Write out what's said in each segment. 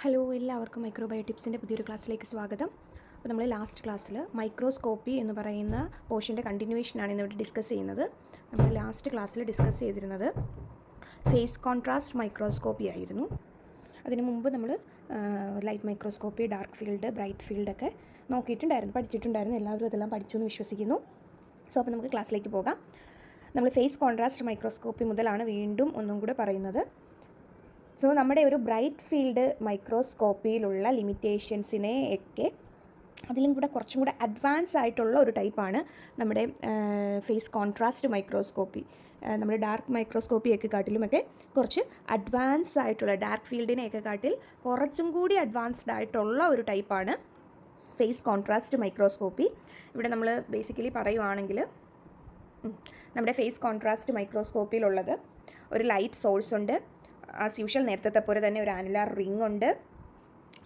Hello, എല്ലാവർക്കും മൈക്രോബയോ ടിപ്സിൻ്റെ പുതിയൊരു ക്ലാസ്സിലേക്ക് സ്വാഗതം. അപ്പോൾ നമ്മൾ ലാസ്റ്റ് ക്ലാസ്സിൽ മൈക്രോസ്കോപ്പി എന്ന് പറയുന്ന പോർഷൻ്റെ കണ്ടിന്യൂവേഷനാണ് ഇന്നിവിടെ ഡിസ്കസ് ചെയ്യുന്നത്. നമ്മൾ ലാസ്റ്റ് ക്ലാസ്സിൽ ഡിസ്കസ് ചെയ്തിരുന്നത് ഫേസ് കോൺട്രാസ്റ്റ് മൈക്രോസ്കോപ്പി ആയിരുന്നു. അതിനു മുമ്പ് നമ്മൾ light microscopy, dark field, bright ഫീൽഡൊക്കെ പഠിച്ചിട്ടുണ്ടായിരുന്നു. എല്ലാവരും അതെല്ലാം പഠിച്ചു എന്ന് വിശ്വസിക്കുന്നു. സോ അപ്പോൾ നമുക്ക് ക്ലാസ്സിലേക്ക് പോകാം. നമ്മൾ ഫേസ് കോൺട്രാസ്റ്റ് മൈക്രോസ്കോപ്പി മുതലാണ് വീണ്ടും ഒന്നും കൂടെ പറയുന്നത്. സോ നമ്മുടെ ഒരു ബ്രൈറ്റ് ഫീൽഡ് മൈക്രോസ്കോപ്പിയിലുള്ള ലിമിറ്റേഷൻസിനെ ഒക്കെ അതിലും കൂടെ കുറച്ചും കൂടെ അഡ്വാൻസ് ആയിട്ടുള്ള ഒരു ടൈപ്പാണ് നമ്മുടെ ഫേസ് കോൺട്രാസ്റ്റ് മൈക്രോസ്കോപ്പി. നമ്മുടെ ഡാർക്ക് മൈക്രോസ്കോപ്പിയൊക്കെ കാട്ടിലുമൊക്കെ കുറച്ച് അഡ്വാൻസ് ആയിട്ടുള്ള ഡാർക്ക് ഫീൽഡിനെയൊക്കെ കാട്ടിൽ കുറച്ചും കൂടി അഡ്വാൻസ്ഡ് ആയിട്ടുള്ള ഒരു ടൈപ്പാണ് ഫേസ് കോൺട്രാസ്റ്റ് മൈക്രോസ്കോപ്പി. ഇവിടെ നമ്മൾ ബേസിക്കലി പറയുവാണെങ്കിൽ നമ്മുടെ ഫേസ് കോൺട്രാസ്റ്റ് മൈക്രോസ്കോപ്പിയിലുള്ളത് ഒരു ലൈറ്റ് സോഴ്സ് ഉണ്ട്. ആസ് യൂഷ്വൽ നേരത്തെ പോലെ തന്നെ ഒരു ആനുലാർ റിംഗ് ഉണ്ട്.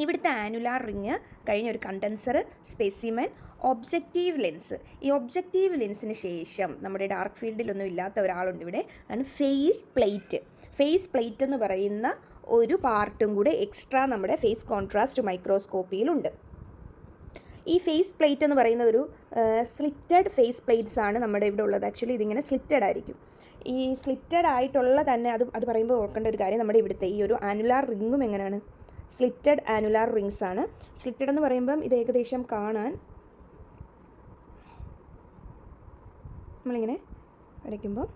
ഇവിടുത്തെ ആനുലാർ റിങ് കഴിഞ്ഞ ഒരു കണ്ടൻസർ, സ്പെസിമെൻ, ഒബ്ജക്റ്റീവ് ലെൻസ്. ഈ ഒബ്ജക്റ്റീവ് ലെൻസിന് ശേഷം നമ്മുടെ ഡാർക്ക് ഫീൽഡിലൊന്നും ഇല്ലാത്ത ഒരാളുണ്ട് ഇവിടെ, അതാണ് ഫേസ് പ്ലേറ്റ്. ഫേസ് പ്ലേറ്റ് എന്ന് പറയുന്ന ഒരു പാർട്ടും കൂടെ എക്സ്ട്രാ നമ്മുടെ ഫേസ് കോൺട്രാസ്റ്റ് മൈക്രോസ്കോപ്പിയിലുണ്ട്. ഈ ഫേസ് പ്ലേറ്റ് എന്ന് പറയുന്ന ഒരു സ്ലിറ്റഡ് ഫേസ് പ്ലേറ്റ്സ് ആണ് നമ്മുടെ ഇവിടെ ഉള്ളത്. ആക്ച്വലി ഇതിങ്ങനെ സ്ലിറ്റഡ് ആയിരിക്കും. ഈ സ്ലിറ്റഡ് ആയിട്ടുള്ള തന്നെ അത് പറയുമ്പോൾ ഓർക്കേണ്ട ഒരു കാര്യം, നമ്മുടെ ഇവിടുത്തെ ഈ ഒരു ആനുലാർ റിങ്ങും എങ്ങനെയാണ്, സ്ലിറ്റഡ് ആനുലാർ റിങ്സ് ആണ്. സ്ലിറ്റഡ് എന്ന് പറയുമ്പം ഇത് ഏകദേശം കാണാൻ നമ്മളിങ്ങനെ വരയ്ക്കുമ്പോൾ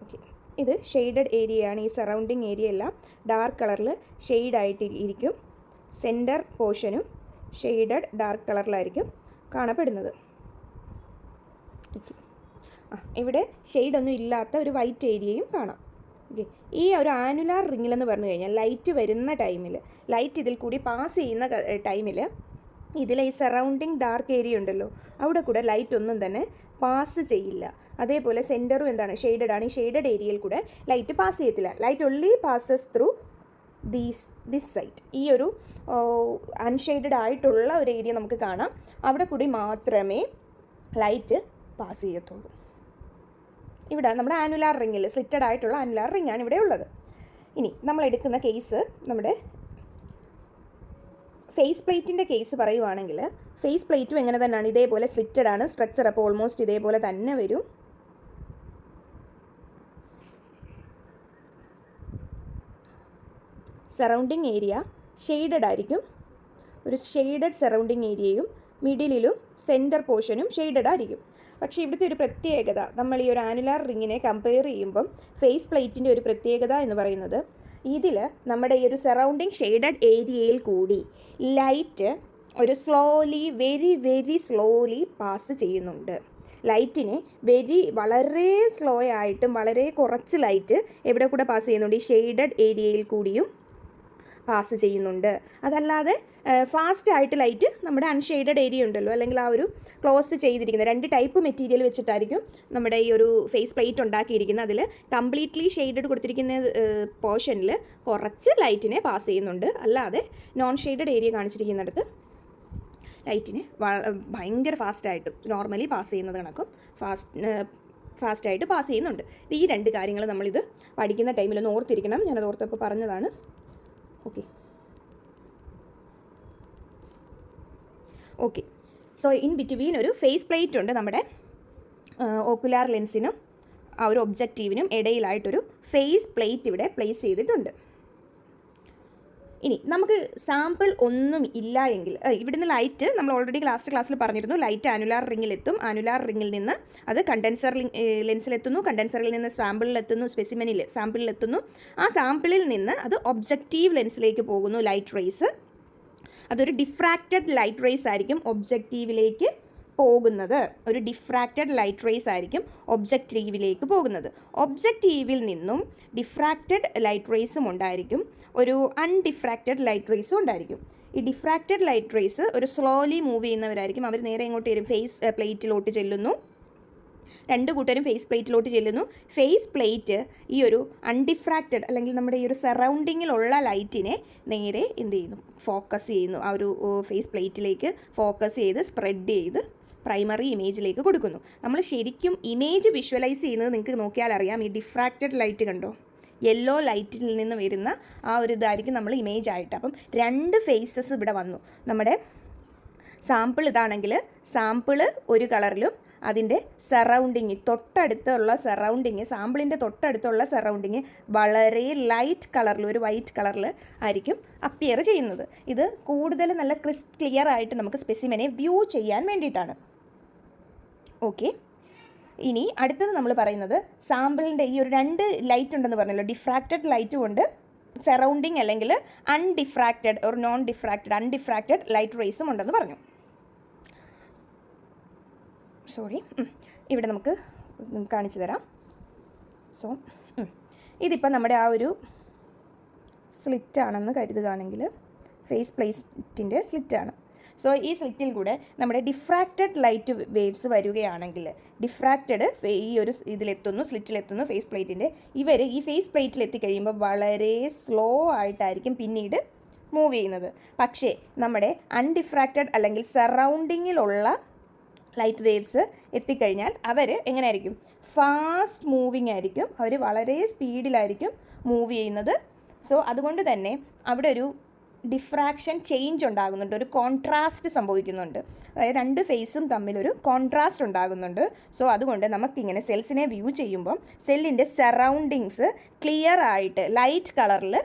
ഓക്കെ, ഇത് ഷെയ്ഡഡ് ഏരിയയാണ്. ഈ സറൗണ്ടിങ് ഏരിയ എല്ലാം ഡാർക്ക് കളറിൽ ഷെയ്ഡായിട്ട് ഇരിക്കും. സെൻറ്റർ പോർഷനും ഷെയ്ഡഡ് ഡാർക്ക് കളറിലായിരിക്കും കാണപ്പെടുന്നത്. ഇവിടെ ഷെയ്ഡൊന്നും ഇല്ലാത്ത ഒരു വൈറ്റ് ഏരിയയും കാണാം. ഓക്കെ, ഈ ഒരു ആനുലാർ റിങ്ങിലെന്ന് പറഞ്ഞു കഴിഞ്ഞാൽ ലൈറ്റ് വരുന്ന ടൈമിൽ, ലൈറ്റ് ഇതിൽ കൂടി പാസ് ചെയ്യുന്ന ടൈമിൽ ഇതിലെ ഈ സറൗണ്ടിങ് ഡാർക്ക് ഏരിയ ഉണ്ടല്ലോ, അവിടെ കൂടെ ലൈറ്റ് ഒന്നും തന്നെ പാസ് ചെയ്യില്ല. അതേപോലെ സെൻറ്ററും എന്താണ്, ഷെയ്ഡഡ് ആണ്. ഈ ഷെയ്ഡഡ് ഏരിയയിൽ കൂടെ ലൈറ്റ് പാസ് ചെയ്യത്തില്ല. Light only passes through this side. ഈ ഒരു അൺഷെയ്ഡഡ് ആയിട്ടുള്ള ഒരു ഏരിയ നമുക്ക് കാണാം. അവിടെ കൂടി മാത്രമേ ലൈറ്റ് പാസ് ചെയ്യത്തുള്ളൂ. ഇവിടെ നമ്മുടെ ആനുലാർ റിങ്ങിൽ സ്ലിറ്റഡ് ആയിട്ടുള്ള ആനുലാർ റിങ്ങാണ് ഇവിടെ ഉള്ളത്. ഇനി നമ്മൾ എടുക്കുന്ന കേസ്, നമ്മുടെ ഫേസ് പ്ലേറ്റിൻ്റെ കേസ് പറയുവാണെങ്കിൽ, ഫേസ് പ്ലേറ്റും എങ്ങനെ തന്നെയാണ്, ഇതേപോലെ സ്ലിറ്റഡ് ആണ്. സ്ട്രക്ചർ അപ്പോൾ ഓൾമോസ്റ്റ് ഇതേപോലെ തന്നെ വരും. സറൗണ്ടിങ് ഏരിയ ഷെയ്ഡഡ് ആയിരിക്കും. ഒരു ഷെയ്ഡഡ് സറൗണ്ടിങ് ഏരിയയും മിഡിലും സെൻറ്റർ പോർഷനും ഷെയ്ഡഡ് ആയിരിക്കും. പക്ഷേ ഇവിടുത്തെ ഒരു പ്രത്യേകത, നമ്മൾ ഈ ഒരു ആനുലാർ റിങ്ങിനെ കമ്പയർ ചെയ്യുമ്പം ഫേസ് പ്ലേറ്റിൻ്റെ ഒരു പ്രത്യേകത എന്ന് പറയുന്നത്, ഇതിൽ നമ്മുടെ ഈ ഒരു സറൗണ്ടിങ് ഷെയ്ഡഡ് ഏരിയയിൽ കൂടി ലൈറ്റ് ഒരു വെരി വെരി സ്ലോലി പാസ് ചെയ്യുന്നുണ്ട്. ലൈറ്റിനെ വളരെ സ്ലോ ആയിട്ടും വളരെ കുറച്ച് ലൈറ്റ് എവിടെ കൂടെ പാസ് ചെയ്യുന്നുണ്ട്, ഈ ഷെയ്ഡഡ് ഏരിയയിൽ കൂടിയും പാസ് ചെയ്യുന്നുണ്ട്. അതല്ലാതെ ഫാസ്റ്റ് ആയിട്ട് ലൈറ്റ് നമ്മുടെ അൺഷെയ്ഡഡ് ഏരിയ ഉണ്ടല്ലോ, അല്ലെങ്കിൽ ആ ഒരു ക്ലോസ് ചെയ്തിരിക്കുന്ന രണ്ട് ടൈപ്പ് മെറ്റീരിയൽ വെച്ചിട്ടായിരിക്കും നമ്മുടെ ഈ ഒരു ഫേസ് പ്ലേറ്റ് ഉണ്ടാക്കിയിരിക്കുന്നത്. അതിൽ കംപ്ലീറ്റ്ലി ഷെയ്ഡഡ് കൊടുത്തിരിക്കുന്ന പോർഷനിൽ കുറച്ച് ലൈറ്റിനെ പാസ് ചെയ്യുന്നുണ്ട്. അല്ലാതെ നോൺ ഷെയ്ഡഡ് ഏരിയ കാണിച്ചിരിക്കുന്നിടത്ത് ലൈറ്റിനെ ഭയങ്കര ഫാസ്റ്റായിട്ട് നോർമലി പാസ് ചെയ്യുന്നത് കണക്കും ഫാസ്റ്റായിട്ട് പാസ് ചെയ്യുന്നുണ്ട്. ഈ രണ്ട് കാര്യങ്ങൾ നമ്മളിത് പഠിക്കുന്ന ടൈമിലൊന്ന് ഓർത്തിരിക്കണം. ഞാനത് ഓർത്തപ്പോൾ പറഞ്ഞതാണ്. ഓക്കെ, സോ ഇൻ ബിറ്റ്വീൻ ഒരു ഫേസ് പ്ലേറ്റ് ഉണ്ട്. നമ്മുടെ ഓക്കുലാർ ലെൻസിനും ആ ഒരു ഒബ്ജക്റ്റീവിനും ഇടയിലായിട്ടൊരു ഫേസ് പ്ലേറ്റ് ഇവിടെ പ്ലേസ് ചെയ്തിട്ടുണ്ട്. ഇനി നമുക്ക് സാമ്പിൾ ഒന്നും ഇല്ല എങ്കിൽ, ഇവിടുന്ന് ലൈറ്റ് നമ്മൾ ഓൾറെഡി ക്ലാസ്സിൽ പറഞ്ഞിരുന്നു, ലൈറ്റ് ആനുലാർ റിങ്ങിലെത്തും. ആനുലാർ റിങ്ങിൽ നിന്ന് അത് കണ്ടൻസർ ലെൻസിലെത്തുന്നു. കണ്ടൻസറിൽ നിന്ന് സാമ്പിളിലെത്തുന്നു, സ്പെസിമെനിൽ സാമ്പിളിലെത്തുന്നു. ആ സാമ്പിളിൽ നിന്ന് അത് ഒബ്ജക്റ്റീവ് ലെൻസിലേക്ക് പോകുന്നു. ലൈറ്റ് റേസ്, അതൊരു ഡിഫ്രാക്റ്റഡ് ലൈറ്റ് റേസ് ആയിരിക്കും ഒബ്ജക്റ്റീവിലേക്ക് പോകുന്നത്. ഒരു ഡിഫ്രാക്റ്റഡ് ലൈറ്റ് റേസ് ആയിരിക്കും ഒബ്ജക്റ്റീവിലേക്ക് പോകുന്നത്. ഒബ്ജക്റ്റീവിൽ നിന്നും ഡിഫ്രാക്റ്റഡ് ലൈറ്റ് റേസും ഉണ്ടായിരിക്കും, ഒരു അൺഡിഫ്രാക്റ്റഡ് ലൈറ്റ് റേസും ഉണ്ടായിരിക്കും. ഈ ഡിഫ്രാക്റ്റഡ് ലൈറ്റ് റേസ് ഒരു സ്ലോലി മൂവ് ചെയ്യുന്നവരായിരിക്കും. അവർ നേരെ ഇങ്ങോട്ട് വരും, ഫേസ് പ്ലേറ്റിലോട്ട് ചെല്ലുന്നു. രണ്ട് കൂട്ടരും ഫേസ് പ്ലേറ്റിലോട്ട് ചെല്ലുന്നു. ഫേസ് പ്ലേറ്റ് ഈ ഒരു അൺഡിഫ്രാക്റ്റഡ് അല്ലെങ്കിൽ നമ്മുടെ ഈ ഒരു സറൗണ്ടിങ്ങിലുള്ള ലൈറ്റിനെ നേരെ എന്ത് ചെയ്യുന്നു, ഫോക്കസ് ചെയ്യുന്നു. ആ ഒരു ഫേസ് പ്ലേറ്റിലേക്ക് ഫോക്കസ് ചെയ്ത് സ്പ്രെഡ് ചെയ്ത് പ്രൈമറി ഇമേജിലേക്ക് കൊടുക്കുന്നു. നമ്മൾ ശരിക്കും ഇമേജ് വിഷ്വലൈസ് ചെയ്യുന്നത് നിങ്ങൾക്ക് നോക്കിയാൽ അറിയാം. ഈ ഡിഫ്രാക്റ്റഡ് ലൈറ്റ് കണ്ടോ, യെല്ലോ ലൈറ്റിൽ നിന്ന് വരുന്ന ആ ഒരു ഇതായിരിക്കും നമ്മൾ ഇമേജ് ആയിട്ട്. അപ്പം 2 ഫേസസ് ഇവിടെ വന്നു. നമ്മുടെ സാമ്പിൾ ഇതാണെങ്കിൽ സാമ്പിൾ ഒരു കളറിലും അതിൻ്റെ സറൗണ്ടിങ് സാമ്പിളിൻ്റെ തൊട്ടടുത്തുള്ള സറൗണ്ടിങ് വളരെ ലൈറ്റ് കളറിൽ, ഒരു വൈറ്റ് കളറിൽ ആയിരിക്കും അപ്പിയർ ചെയ്യുന്നത്. ഇത് കൂടുതൽ നല്ല ക്ലിയർ ആയിട്ട് നമുക്ക് സ്പെസിമെനെ വ്യൂ ചെയ്യാൻ വേണ്ടിയിട്ടാണ്. ഓക്കെ, ഇനി അടുത്തത് നമ്മൾ പറയുന്നത് സാമ്പിളിൻ്റെ ഈ ഒരു 2 ലൈറ്റ് ഉണ്ടെന്ന് പറഞ്ഞല്ലോ. ഡിഫ്രാക്റ്റഡ് ലൈറ്റും ഉണ്ട്, സറൗണ്ടിങ് അല്ലെങ്കിൽ അൺഡിഫ്രാക്റ്റഡ് ഓർ അൺഡിഫ്രാക്റ്റഡ് ലൈറ്റ് റേസും ഉണ്ടെന്ന് പറഞ്ഞു. ഇവിടെ നമുക്ക് കാണിച്ചു തരാം. സോ ഇതിപ്പോൾ നമ്മുടെ ആ ഒരു സ്ലിറ്റാണെന്ന് കരുതുകയാണെങ്കിൽ, ഫേസ് പ്ലേറ്റിൻ്റെ സ്ലിറ്റാണ്. സോ ഈ സ്ലിറ്റിൽ കൂടെ നമ്മുടെ ഡിഫ്രാക്റ്റഡ് ലൈറ്റ് വേവ്സ് വരികയാണെങ്കിൽ, ഡിഫ്രാക്റ്റഡ് ഈ ഒരു സ്ലിറ്റിലെത്തുന്നു ഫേസ് പ്ലേറ്റിൻ്റെ. ഇവർ ഈ ഫേസ് പ്ലേറ്റിൽ എത്തിക്കഴിയുമ്പോൾ വളരെ സ്ലോ ആയിട്ടായിരിക്കും പിന്നീട് മൂവ് ചെയ്യുന്നത്. പക്ഷേ നമ്മുടെ അൺഡിഫ്രാക്റ്റഡ് അല്ലെങ്കിൽ സറൗണ്ടിങ്ങിലുള്ള ലൈറ്റ് വേവ്സ് എത്തിക്കഴിഞ്ഞാൽ അവർ എങ്ങനെയായിരിക്കും? ഫാസ്റ്റ് മൂവിങ് ആയിരിക്കും, അവർ വളരെ സ്പീഡിലായിരിക്കും മൂവ് ചെയ്യുന്നത്. സോ അതുകൊണ്ട് തന്നെ അവിടെ ഒരു ഡിഫ്രാക്ഷൻ ചേഞ്ച് ഉണ്ടാകുന്നുണ്ട്, ഒരു കോൺട്രാസ്റ്റ് സംഭവിക്കുന്നുണ്ട്. അതായത് 2 ഫേസും തമ്മിലൊരു കോൺട്രാസ്റ്റ് ഉണ്ടാകുന്നുണ്ട്. സോ അതുകൊണ്ട് നമുക്കിങ്ങനെ സെൽസിനെ വ്യൂ ചെയ്യുമ്പം സെല്ലിൻ്റെ സറൗണ്ടിങ്സ് ക്ലിയർ ആയിട്ട് ലൈറ്റ് കളറിൽ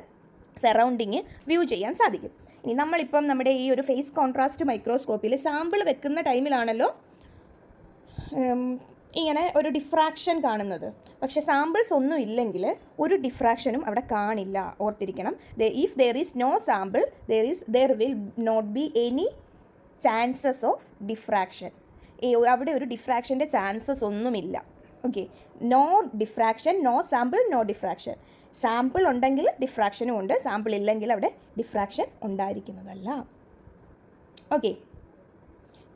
സറൗണ്ടിങ് വ്യൂ ചെയ്യാൻ സാധിക്കും. ഇനി നമ്മളിപ്പം നമ്മുടെ ഈ ഒരു ഫേസ് കോൺട്രാസ്റ്റ് മൈക്രോസ്കോപ്പിൽ സാമ്പിൾ വെക്കുന്ന ടൈമിലാണല്ലോ ഇങ്ങനെ ഒരു ഡിഫ്രാക്ഷൻ കാണുന്നത്. പക്ഷേ സാമ്പിൾസ് ഒന്നും ഇല്ലെങ്കിൽ ഒരു ഡിഫ്രാക്ഷനും അവിടെ കാണില്ല, ഓർത്തിരിക്കണം. If there is no sample there will not be any chances of diffraction. അവിടെ ഒരു ഡിഫ്രാക്ഷൻ്റെ ചാൻസസ് ഒന്നുമില്ല. Okay, no diffraction, no sample, no diffraction. Sample ഉണ്ടെങ്കിൽ ഡിഫ്രാക്ഷനും ഉണ്ട്, സാമ്പിൾ ഇല്ലെങ്കിൽ അവിടെ ഡിഫ്രാക്ഷൻ ഉണ്ടായിരിക്കുന്നതല്ല. ഓക്കെ,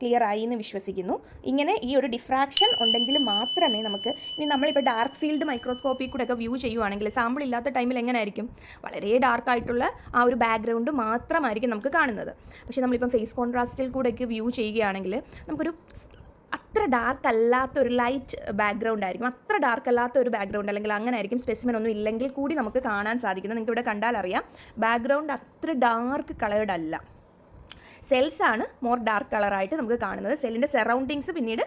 ക്ലിയർ ആയി എന്ന് വിശ്വസിക്കുന്നു. ഇങ്ങനെ ഈ ഒരു ഡിഫ്രാക്ഷൻ ഉണ്ടെങ്കിൽ മാത്രമേ നമുക്ക്, ഇനി നമ്മളിപ്പോൾ ഡാർക്ക് ഫീൽഡ് മൈക്രോസ്കോപ്പിൽ കൂടെ ഒക്കെ വ്യൂ ചെയ്യുവാണെങ്കിൽ സാമ്പിൾ ഇല്ലാത്ത ടൈമിൽ എങ്ങനെ ആയിരിക്കും? വളരെ ഡാർക്കായിട്ടുള്ള ആ ഒരു ബാക്ക്ഗ്രൗണ്ട് മാത്രമായിരിക്കും നമുക്ക് കാണുന്നത്. പക്ഷേ നമ്മളിപ്പം ഫേസ് കോൺട്രാസ്റ്റിൽ കൂടെയൊക്കെ വ്യൂ ചെയ്യുകയാണെങ്കിൽ നമുക്കൊരു അത്ര ഡാർക്ക് അല്ലാത്ത ഒരു ലൈറ്റ് ബാക്ക്ഗ്രൗണ്ട് ആയിരിക്കും, അത്ര ഡാർക്ക് അല്ലാത്ത ഒരു ബാക്ക്ഗ്രൗണ്ട്, അല്ലെങ്കിൽ അങ്ങനെ ആയിരിക്കും സ്പെസിമെൻ ഒന്നും ഇല്ലെങ്കിൽ കൂടി നമുക്ക് കാണാൻ സാധിക്കുന്നത്. നിങ്ങൾക്ക് ഇവിടെ കണ്ടാൽ അറിയാം, ബാക്ക്ഗ്രൗണ്ട് അത്ര ഡാർക്ക് കളേർഡ് അല്ല. സെൽസാണ് മോർ ഡാർക്ക് കളറായിട്ട് നമുക്ക് കാണുന്നത്. സെല്ലിൻ്റെ സറൗണ്ടിങ്സ് പിന്നീട്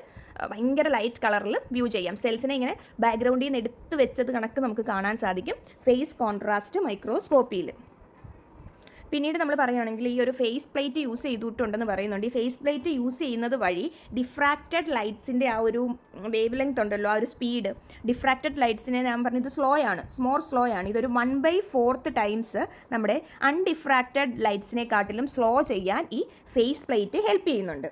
ഭയങ്കര ലൈറ്റ് കളറിൽ വ്യൂ ചെയ്യാം. സെൽസിനെ ഇങ്ങനെ ബാക്ക്ഗ്രൗണ്ടിൽ നിന്ന് എടുത്ത് വെച്ചത് കണക്ക് നമുക്ക് കാണാൻ സാധിക്കും ഫേസ് കോൺട്രാസ്റ്റ് മൈക്രോസ്കോപ്പിയിൽ. പിന്നീട് നമ്മൾ പറയുകയാണെങ്കിൽ ഈ ഒരു ഫേസ് പ്ലേറ്റ് യൂസ് ചെയ്തിട്ടുണ്ടെന്ന് പറയുന്നുണ്ട്. ഈ ഫേസ് പ്ലേറ്റ് യൂസ് ചെയ്യുന്നത് വഴി ഡിഫ്രാക്റ്റഡ് ലൈറ്റ്സിൻ്റെ ആ ഒരു വേവ് ലെങ്ത് ഉണ്ടല്ലോ, ആ ഒരു സ്പീഡ്, ഡിഫ്രാക്റ്റഡ് ലൈറ്റ്സിനെ ഞാൻ പറഞ്ഞത് മോർ സ്ലോ ആണ്. ഇതൊരു 1/4 ടൈംസ് നമ്മുടെ അൺഡിഫ്രാക്റ്റഡ് ലൈറ്റ്സിനെക്കാട്ടിലും സ്ലോ ചെയ്യാൻ ഈ ഫേസ് പ്ലേറ്റ് ഹെൽപ്പ് ചെയ്യുന്നുണ്ട്.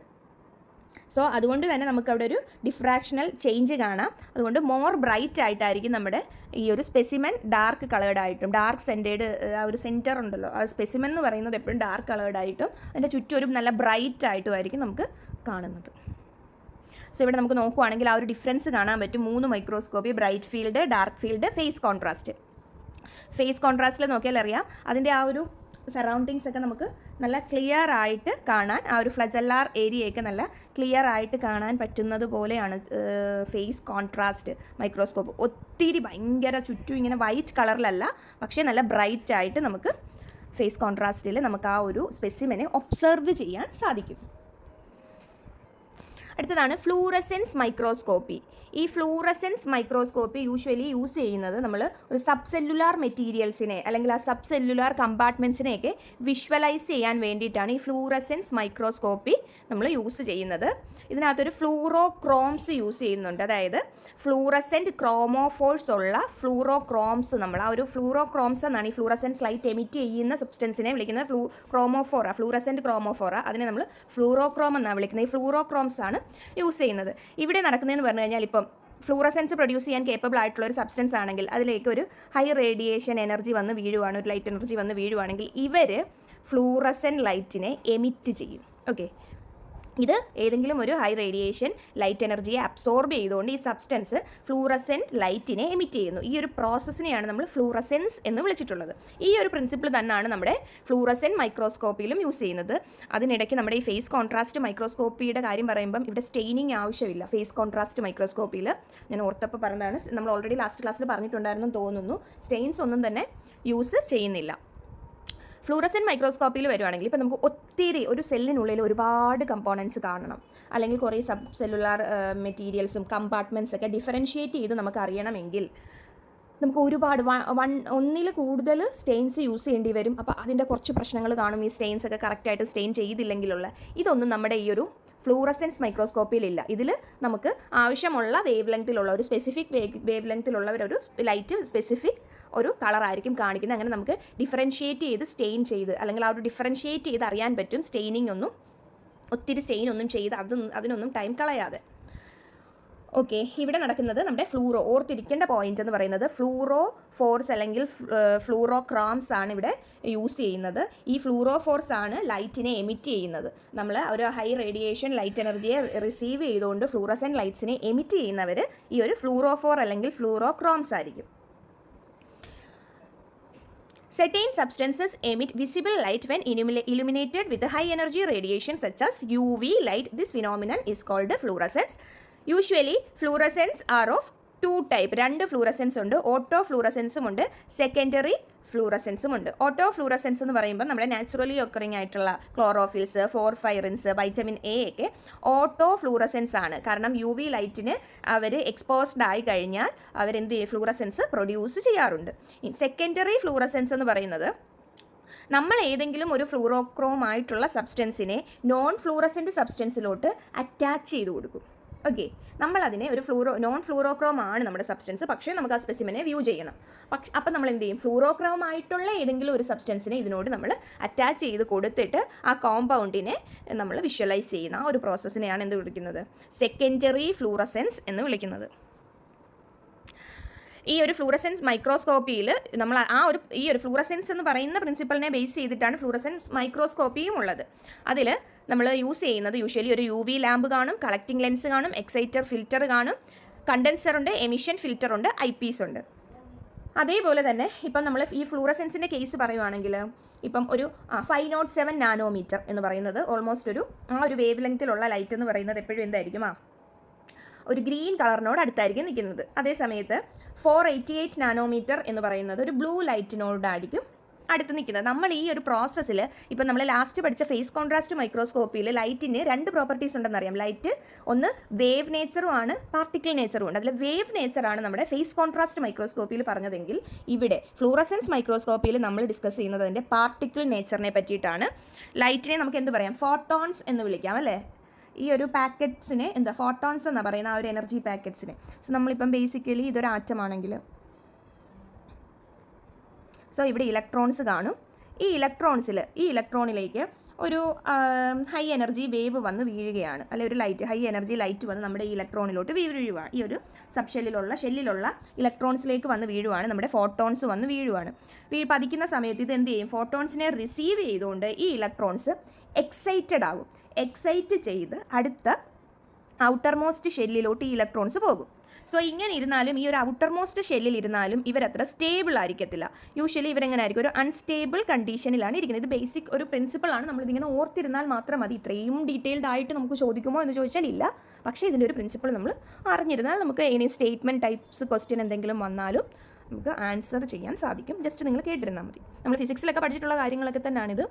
സോ അതുകൊണ്ട് തന്നെ നമുക്കവിടെ ഒരു ഡിഫ്രാക്ഷണൽ ചേഞ്ച് കാണാം. അതുകൊണ്ട് മോർ ബ്രൈറ്റ് ആയിട്ടായിരിക്കും നമ്മുടെ ഈ ഒരു സ്പെസിമെൻ ഡാർക്ക് കളേർഡ് ആയിട്ടും, ഡാർക്ക് സെൻറ്റേഡ് ആ ഒരു സെൻറ്റർ ഉണ്ടല്ലോ, ആ സ്പെസിമെൻ എന്ന് പറയുന്നത് എപ്പോഴും ഡാർക്ക് കളേർഡ് ആയിട്ടും അതിൻ്റെ ചുറ്റും ഒരു നല്ല ബ്രൈറ്റ് ആയിട്ടുമായിരിക്കും നമുക്ക് കാണുന്നത്. സോ ഇവിടെ നമുക്ക് നോക്കുവാണെങ്കിൽ ആ ഒരു ഡിഫറൻസ് കാണാൻ പറ്റും. 3 microscopy, bright field, dark field, phase contrast. Phase കോൺട്രാസ്റ്റിൽ നോക്കിയാൽ അറിയാം അതിൻ്റെ ആ ഒരു സറൗണ്ടിങ്സ് ഒക്കെ നമുക്ക് നല്ല ക്ലിയർ ആയിട്ട് കാണാൻ, ആ ഒരു ഫ്ലജല്ലാർ ഏരിയയൊക്കെ നല്ല ക്ലിയർ ആയിട്ട് കാണാൻ പറ്റുന്നത് പോലെയാണ് ഫേസ് കോൺട്രാസ്റ്റ് മൈക്രോസ്കോപ്പ്. ഒത്തിരി ഭയങ്കര ചുറ്റും ഇങ്ങനെ വൈറ്റ് കളറിലല്ല, പക്ഷേ നല്ല ബ്രൈറ്റ് ആയിട്ട് നമുക്ക് ഫേസ് കോൺട്രാസ്റ്റിൽ നമുക്ക് ആ ഒരു സ്പെസിമെനെ ഒബ്സർവ് ചെയ്യാൻ സാധിക്കും. അടുത്തതാണ് ഫ്ലൂറസെൻസ് മൈക്രോസ്കോപ്പി. ഈ ഫ്ലൂറസെൻസ് മൈക്രോസ്കോപ്പി യൂഷ്വലി യൂസ് ചെയ്യുന്നത് നമ്മൾ ഒരു സബ് സെല്ലുലാർ മെറ്റീരിയൽസിനെ അല്ലെങ്കിൽ ആ സബ് സെല്ലുലാർ കമ്പാർട്ട്മെൻറ്റ്സിനെയൊക്കെ വിഷ്വലൈസ് ചെയ്യാൻ വേണ്ടിയിട്ടാണ് ഈ ഫ്ലൂറസെൻസ് മൈക്രോസ്കോപ്പി നമ്മൾ യൂസ് ചെയ്യുന്നത്. ഇതിനകത്തൊരു ഫ്ലൂറോക്രോംസ് യൂസ് ചെയ്യുന്നുണ്ട്. അതായത് ഫ്ലൂറസെൻറ്റ് ക്രോമോഫോഴ്സ് ഉള്ള ഫ്ലൂറോക്രോംസ്, നമ്മൾ ആ ഒരു ഫ്ലൂറോക്രോംസ് എന്നാണ് ഈ ഫ്ലൂറസെൻസ് ലൈറ്റ് എമിറ്റ് ചെയ്യുന്ന സബ്സ്റ്റൻസിനെ വിളിക്കുന്നത്. ഫ്ലൂറസെൻറ്റ് ക്രോമോഫോറ, അതിനെ നമ്മൾ ഫ്ലൂറോക്രോം എന്നാണ് വിളിക്കുന്നത്. ഈ ഫ്ലൂറോക്രോംസ് ആണ് യൂസ് ചെയ്യുന്നത്. ഇവിടെ നടക്കുന്നതെന്ന് പറഞ്ഞു കഴിഞ്ഞാൽ, ഇപ്പം ഫ്ലൂറസെൻസ് പ്രൊഡ്യൂസ് ചെയ്യാൻ കേപ്പബിൾ ആയിട്ടുള്ള ഒരു സബ്സ്റ്റൻസ് ആണെങ്കിൽ അതിലേക്ക് ഒരു ഹൈ റേഡിയേഷൻ എനർജി വന്ന് വീഴുവാണ്, ഒരു ലൈറ്റ് എനർജി വന്ന് വീഴുവാണെങ്കിൽ ഇവർ ഫ്ലൂറസെൻറ്റ് ലൈറ്റിനെ എമിറ്റ് ചെയ്യും. ഓക്കെ, ഇത് ഏതെങ്കിലും ഒരു ഹൈ റേഡിയേഷൻ ലൈറ്റ് എനർജിയെ അബ്സോർബ് ചെയ്തുകൊണ്ട് ഈ സബ്സ്റ്റൻസ് ഫ്ലൂറസെൻറ്റ് ലൈറ്റിനെ എമിറ്റ് ചെയ്യുന്നു. ഈ ഒരു പ്രോസസ്സിനെയാണ് നമ്മൾ ഫ്ലൂറസെൻസ് എന്ന് വിളിച്ചിട്ടുള്ളത്. ഈ ഒരു പ്രിൻസിപ്പിൾ തന്നെയാണ് നമ്മുടെ ഫ്ലൂറസെൻറ്റ് മൈക്രോസ്കോപ്പിയിലും യൂസ് ചെയ്യുന്നത്. അതിനിടയ്ക്ക് നമ്മുടെ ഈ ഫേസ് കോൺട്രാസ്റ്റ് മൈക്രോസ്കോപ്പിയുടെ കാര്യം പറയുമ്പം ഇവിടെ സ്റ്റെയിനിങ് ആവശ്യമില്ല. ഫേസ് കോൺട്രാസ്റ്റ് മൈക്രോസ്കോപ്പിയിൽ ഞാൻ ഓർത്തപ്പോൾ പറഞ്ഞതാണ്, നമ്മൾ ഓൾറെഡി ലാസ്റ്റ് ക്ലാസ്സിൽ പറഞ്ഞിട്ടുണ്ടായിരുന്നു തോന്നുന്നു, സ്റ്റെയിൻസ് ഒന്നും തന്നെ യൂസ് ചെയ്യുന്നില്ല. ഫ്ലൂറസെൻറ്റ് മൈക്രോസ്കോപ്പിയിൽ വരുവാണെങ്കിൽ ഇപ്പോൾ നമുക്ക് ഒത്തിരി ഒരു സെല്ലിനുള്ളിൽ ഒരുപാട് കമ്പോണൻസ് കാണണം, അല്ലെങ്കിൽ കുറേ സബ് സെല്ലുലാർ മെറ്റീരിയൽസും കമ്പാർട്ട്മെൻറ്റ്സ് ഒക്കെ ഡിഫറൻഷ്യേറ്റ് ചെയ്ത് നമുക്ക് അറിയണമെങ്കിൽ നമുക്ക് ഒരുപാട് ഒന്നിൽ കൂടുതൽ സ്റ്റെയിൻസ് യൂസ് ചെയ്യേണ്ടി വരും. അപ്പോൾ അതിൻ്റെ കുറച്ച് പ്രശ്നങ്ങൾ കാണും. ഈ സ്റ്റെയിൻസ് ഒക്കെ കറക്റ്റായിട്ട് സ്റ്റെയിൻ ചെയ്തില്ലെങ്കിലുള്ള ഇതൊന്നും നമ്മുടെ ഈ ഒരു ഫ്ലൂറസെൻസ് മൈക്രോസ്കോപ്പിയിലില്ല. ഇതിൽ നമുക്ക് ആവശ്യമുള്ള വേവ് ലെങ്ത്തിലുള്ള ഒരു സ്പെസിഫിക് വേവ് ലെങ്ത്തിലുള്ള ഒരു ലൈറ്റ് സ്പെസിഫിക് ഒരു കളറായിരിക്കും കാണിക്കുന്നത്. അങ്ങനെ നമുക്ക് ഡിഫറൻഷ്യേറ്റ് ചെയ്ത് സ്റ്റെയിൻ ചെയ്ത്, അല്ലെങ്കിൽ ആ ഒരു ഡിഫറൻഷ്യേറ്റ് ചെയ്ത് അറിയാൻ പറ്റും. ഒത്തിരി സ്റ്റെയിൻ ഒന്നും ചെയ്ത് അതിനൊന്നും ടൈം കളയാതെ. ഓക്കെ, ഇവിടെ നടക്കുന്നത് നമ്മുടെ ഓർത്തിരിക്കേണ്ട പോയിന്റ് എന്ന് പറയുന്നത് ഫ്ലൂറോഫോർസ് അല്ലെങ്കിൽ ഫ്ലൂറോക്രോംസ് ആണ് ഇവിടെ യൂസ് ചെയ്യുന്നത്. ഈ ഫ്ലൂറോഫോർസ് ആണ് ലൈറ്റിനെ എമിറ്റ് ചെയ്യുന്നത്. നമ്മൾ ഒരു ഹൈ റേഡിയേഷൻ ലൈറ്റ് എനർജിയെ റിസീവ് ചെയ്തുകൊണ്ട് ഫ്ലൂറസെൻറ്റ് ലൈറ്റ്സിനെ എമിറ്റ് ചെയ്യുന്നവർ ഈ ഒരു ഫ്ലൂറോഫോർ അല്ലെങ്കിൽ ഫ്ലൂറോക്രോംസ് ആയിരിക്കും. Certain substances emit visible light when illuminated with a high energy radiation such as UV light. This phenomenon is called fluorescence. Usually fluorescence are of two type. രണ്ട് fluorescence ഉണ്ട്. Auto ഫ്ലൂറസെൻസും ഉണ്ട്, secondary ഫ്ലൂറസെൻസും ഉണ്ട്. Auto fluorescence എന്ന് പറയുമ്പോൾ നമ്മുടെ naturally occurring ആയിട്ടുള്ള chlorophylls, ഫോർഫൈറിൻസ്, vitamin A ഒക്കെ auto fluorescence ആണ്. കാരണം UV ലൈറ്റിന് അവർ എക്സ്പോസ്ഡ് ആയി കഴിഞ്ഞാൽ അവരെന്ത് ചെയ്യും, ഫ്ലൂറസെൻസ് പ്രൊഡ്യൂസ് ചെയ്യാറുണ്ട്. സെക്കൻഡറി ഫ്ലൂറസെൻസ് എന്ന് പറയുന്നത് നമ്മൾ ഏതെങ്കിലും ഒരു ഫ്ലൂറോക്രോം ആയിട്ടുള്ള സബ്സ്റ്റൻസിനെ നോൺ ഫ്ലൂറസെൻറ്റ് സബ്സ്റ്റൻസിലോട്ട് അറ്റാച്ച് ചെയ്ത് കൊടുക്കും. ഓക്കെ, നമ്മളതിനെ ഒരു നോൺ ഫ്ലൂറോക്രോം ആണ് നമ്മുടെ സബ്സ്റ്റൻസ്, പക്ഷേ നമുക്ക് ആ സ്പെസിമെനെ വ്യൂ ചെയ്യണം. അപ്പം നമ്മൾ എന്ത് ചെയ്യും, ഫ്ലൂറോക്രോം ആയിട്ടുള്ള ഏതെങ്കിലും ഒരു സബ്സ്റ്റൻസിനെ ഇതിനോട് നമ്മൾ അറ്റാച്ച് ചെയ്ത് കൊടുത്തിട്ട് ആ കോമ്പൗണ്ടിനെ നമ്മൾ വിഷ്വലൈസ് ചെയ്യുന്ന ആ ഒരു പ്രോസസ്സിനെയാണ് എന്ത് വിളിക്കുന്നത്, സെക്കൻഡറി ഫ്ലൂറസെൻസ് എന്ന് വിളിക്കുന്നത്. ഈ ഒരു ഫ്ലൂറസെൻസ് മൈക്രോസ്കോപ്പിയിൽ നമ്മൾ ഈ ഒരു ഫ്ലൂറസെൻസ് എന്ന് പറയുന്ന പ്രിൻസിപ്പളിനെ ബേസ് ചെയ്തിട്ടാണ് ഫ്ലൂറസെൻസ് മൈക്രോസ്കോപ്പിയും ഉള്ളത്. അതിൽ നമ്മൾ യൂസ് ചെയ്യുന്നത് യൂഷ്വലി ഒരു UV ലാമ്പ് കാണും, കളക്ടിങ് ലെൻസ് കാണും, എക്സൈറ്റർ ഫിൽറ്റർ കാണും, കണ്ടൻസറുണ്ട്, എമിഷൻ ഫിൽറ്റർ ഉണ്ട്, ഐപീസ് ഉണ്ട്. അതേപോലെ തന്നെ ഇപ്പം നമ്മൾ ഈ ഫ്ലൂറസെൻസിൻ്റെ കേസ് പറയുവാണെങ്കിൽ ഇപ്പം ഒരു 507 നാനോമീറ്റർ എന്ന് പറയുന്നത് ഓൾമോസ്റ്റ് ഒരു വേവ് ലെങ്ത്തിലുള്ള ലൈറ്റ് എന്ന് പറയുന്നത് എപ്പോഴും എന്തായിരിക്കും, ഒരു ഗ്രീൻ കളറിനോട് അടുത്തായിരിക്കും നിൽക്കുന്നത്. അതേസമയത്ത് 488 നാനോമീറ്റർ എന്ന് പറയുന്നത് ഒരു ബ്ലൂ ലൈറ്റിനോടായിരിക്കും അടുത്ത് നിൽക്കുന്നത്. നമ്മൾ ഈ ഒരു പ്രോസസ്സിൽ ഇപ്പം നമ്മൾ ലാസ്റ്റ് പഠിച്ച ഫേസ് കോൺട്രാസ്റ്റ് മൈക്രോസ്കോപ്പിയിൽ ലൈറ്റിന് രണ്ട് പ്രോപ്പർട്ടീസ് ഉണ്ടെന്നറിയാം. ലൈറ്റ് ഒന്ന് വേവ് നേച്ചറും ആണ്, പാർട്ടിക്കിൾ നേച്ചറും ഉണ്ട്. അതിൽ വേവ് നേച്ചറാണ് നമ്മുടെ ഫേസ് കോൺട്രാസ്റ്റ് മൈക്രോസ്കോപ്പിയിൽ പറഞ്ഞതെങ്കിൽ ഇവിടെ ഫ്ലൂറസെൻസ് മൈക്രോസ്കോപ്പിയിൽ നമ്മൾ ഡിസ്കസ് ചെയ്യുന്നത് അതിൻ്റെ പാർട്ടിക്കിൾ നേച്ചറിനെ പറ്റിയിട്ടാണ്. ലൈറ്റിനെ നമുക്ക് എന്ത് പറയാം, ഫോട്ടോൺസ് എന്ന് വിളിക്കാം അല്ലേ. ഈ ഒരു പാക്കറ്റ്സിനെ ഫോട്ടോൺസ് എന്നാണ് പറയുന്നത്, ആ ഒരു എനർജി പാക്കറ്റ്സിനെ. സോ നമ്മളിപ്പം ബേസിക്കലി ഇതൊരു ആറ്റമാണെങ്കിൽ ഇവിടെ ഇലക്ട്രോൺസ് കാണും. ഈ ഇലക്ട്രോണിലേക്ക് ഒരു ഹൈ എനർജി വേവ് വന്ന് വീഴുകയാണ്, അല്ലെ ഒരു ഹൈ എനർജി ലൈറ്റ് വന്ന് നമ്മുടെ ഈ ഇലക്ട്രോണിലോട്ട് വീഴുവാണ്. ഈ ഒരു ഷെല്ലിലുള്ള ഇലക്ട്രോൺസിലേക്ക് വന്ന് വീഴുവാണ്, നമ്മുടെ ഫോട്ടോൺസ് വന്ന് വീഴുവാണ്. പതിക്കുന്ന സമയത്ത് ഇത് എന്ത് ചെയ്യും, ഫോട്ടോൺസിനെ റിസീവ് ചെയ്തുകൊണ്ട് ഈ ഇലക്ട്രോൺസ് എക്സൈറ്റ് ചെയ്ത് അടുത്ത ഔട്ടർമോസ്റ്റ് ഷെല്ലിലോട്ട് ഈ ഇലക്ട്രോൺസ് പോകും. സോ ഇങ്ങനെ ഇരുന്നാലും ഈ ഒരു ഔട്ടർമോസ്റ്റ് ഷെല്ലിൽ ഇരുന്നാലും ഇവരത്ര സ്റ്റേബിൾ ആയിരിക്കത്തില്ല. യൂഷ്വലി ഇവരെങ്ങനെ ആയിരിക്കും, ഒരു അൺസ്റ്റേബിൾ കണ്ടീഷനിലാണ് ഇരിക്കുന്നത്. ഇത് ബേസിക് ഒരു പ്രിൻസിപ്പിളാണ്, നമ്മളിതിങ്ങനെ ഓർത്തിരുന്നാൽ മാത്രം മതി. ഇത്രയും ഡീറ്റെയിൽഡ് ആയിട്ട് നമുക്ക് ചോദിക്കുമോ എന്ന് ചോദിച്ചാൽ ഇല്ല, പക്ഷേ ഇതിൻ്റെ ഒരു പ്രിൻസിപ്പിൾ നമ്മൾ അറിഞ്ഞിരുന്നാൽ നമുക്ക് ഇനി സ്റ്റേറ്റ്മെൻറ്റ് ടൈപ്സ് ക്വസ്റ്റ്യൻ എന്തെങ്കിലും വന്നാലും നമുക്ക് ആൻസർ ചെയ്യാൻ സാധിക്കും. ജസ്റ്റ് നിങ്ങൾ കേട്ടിരുന്നാൽ മതി. നമ്മൾ ഫിസിക്സിലൊക്കെ പഠിച്ചിട്ടുള്ള കാര്യങ്ങളൊക്കെ തന്നെയാണിത്.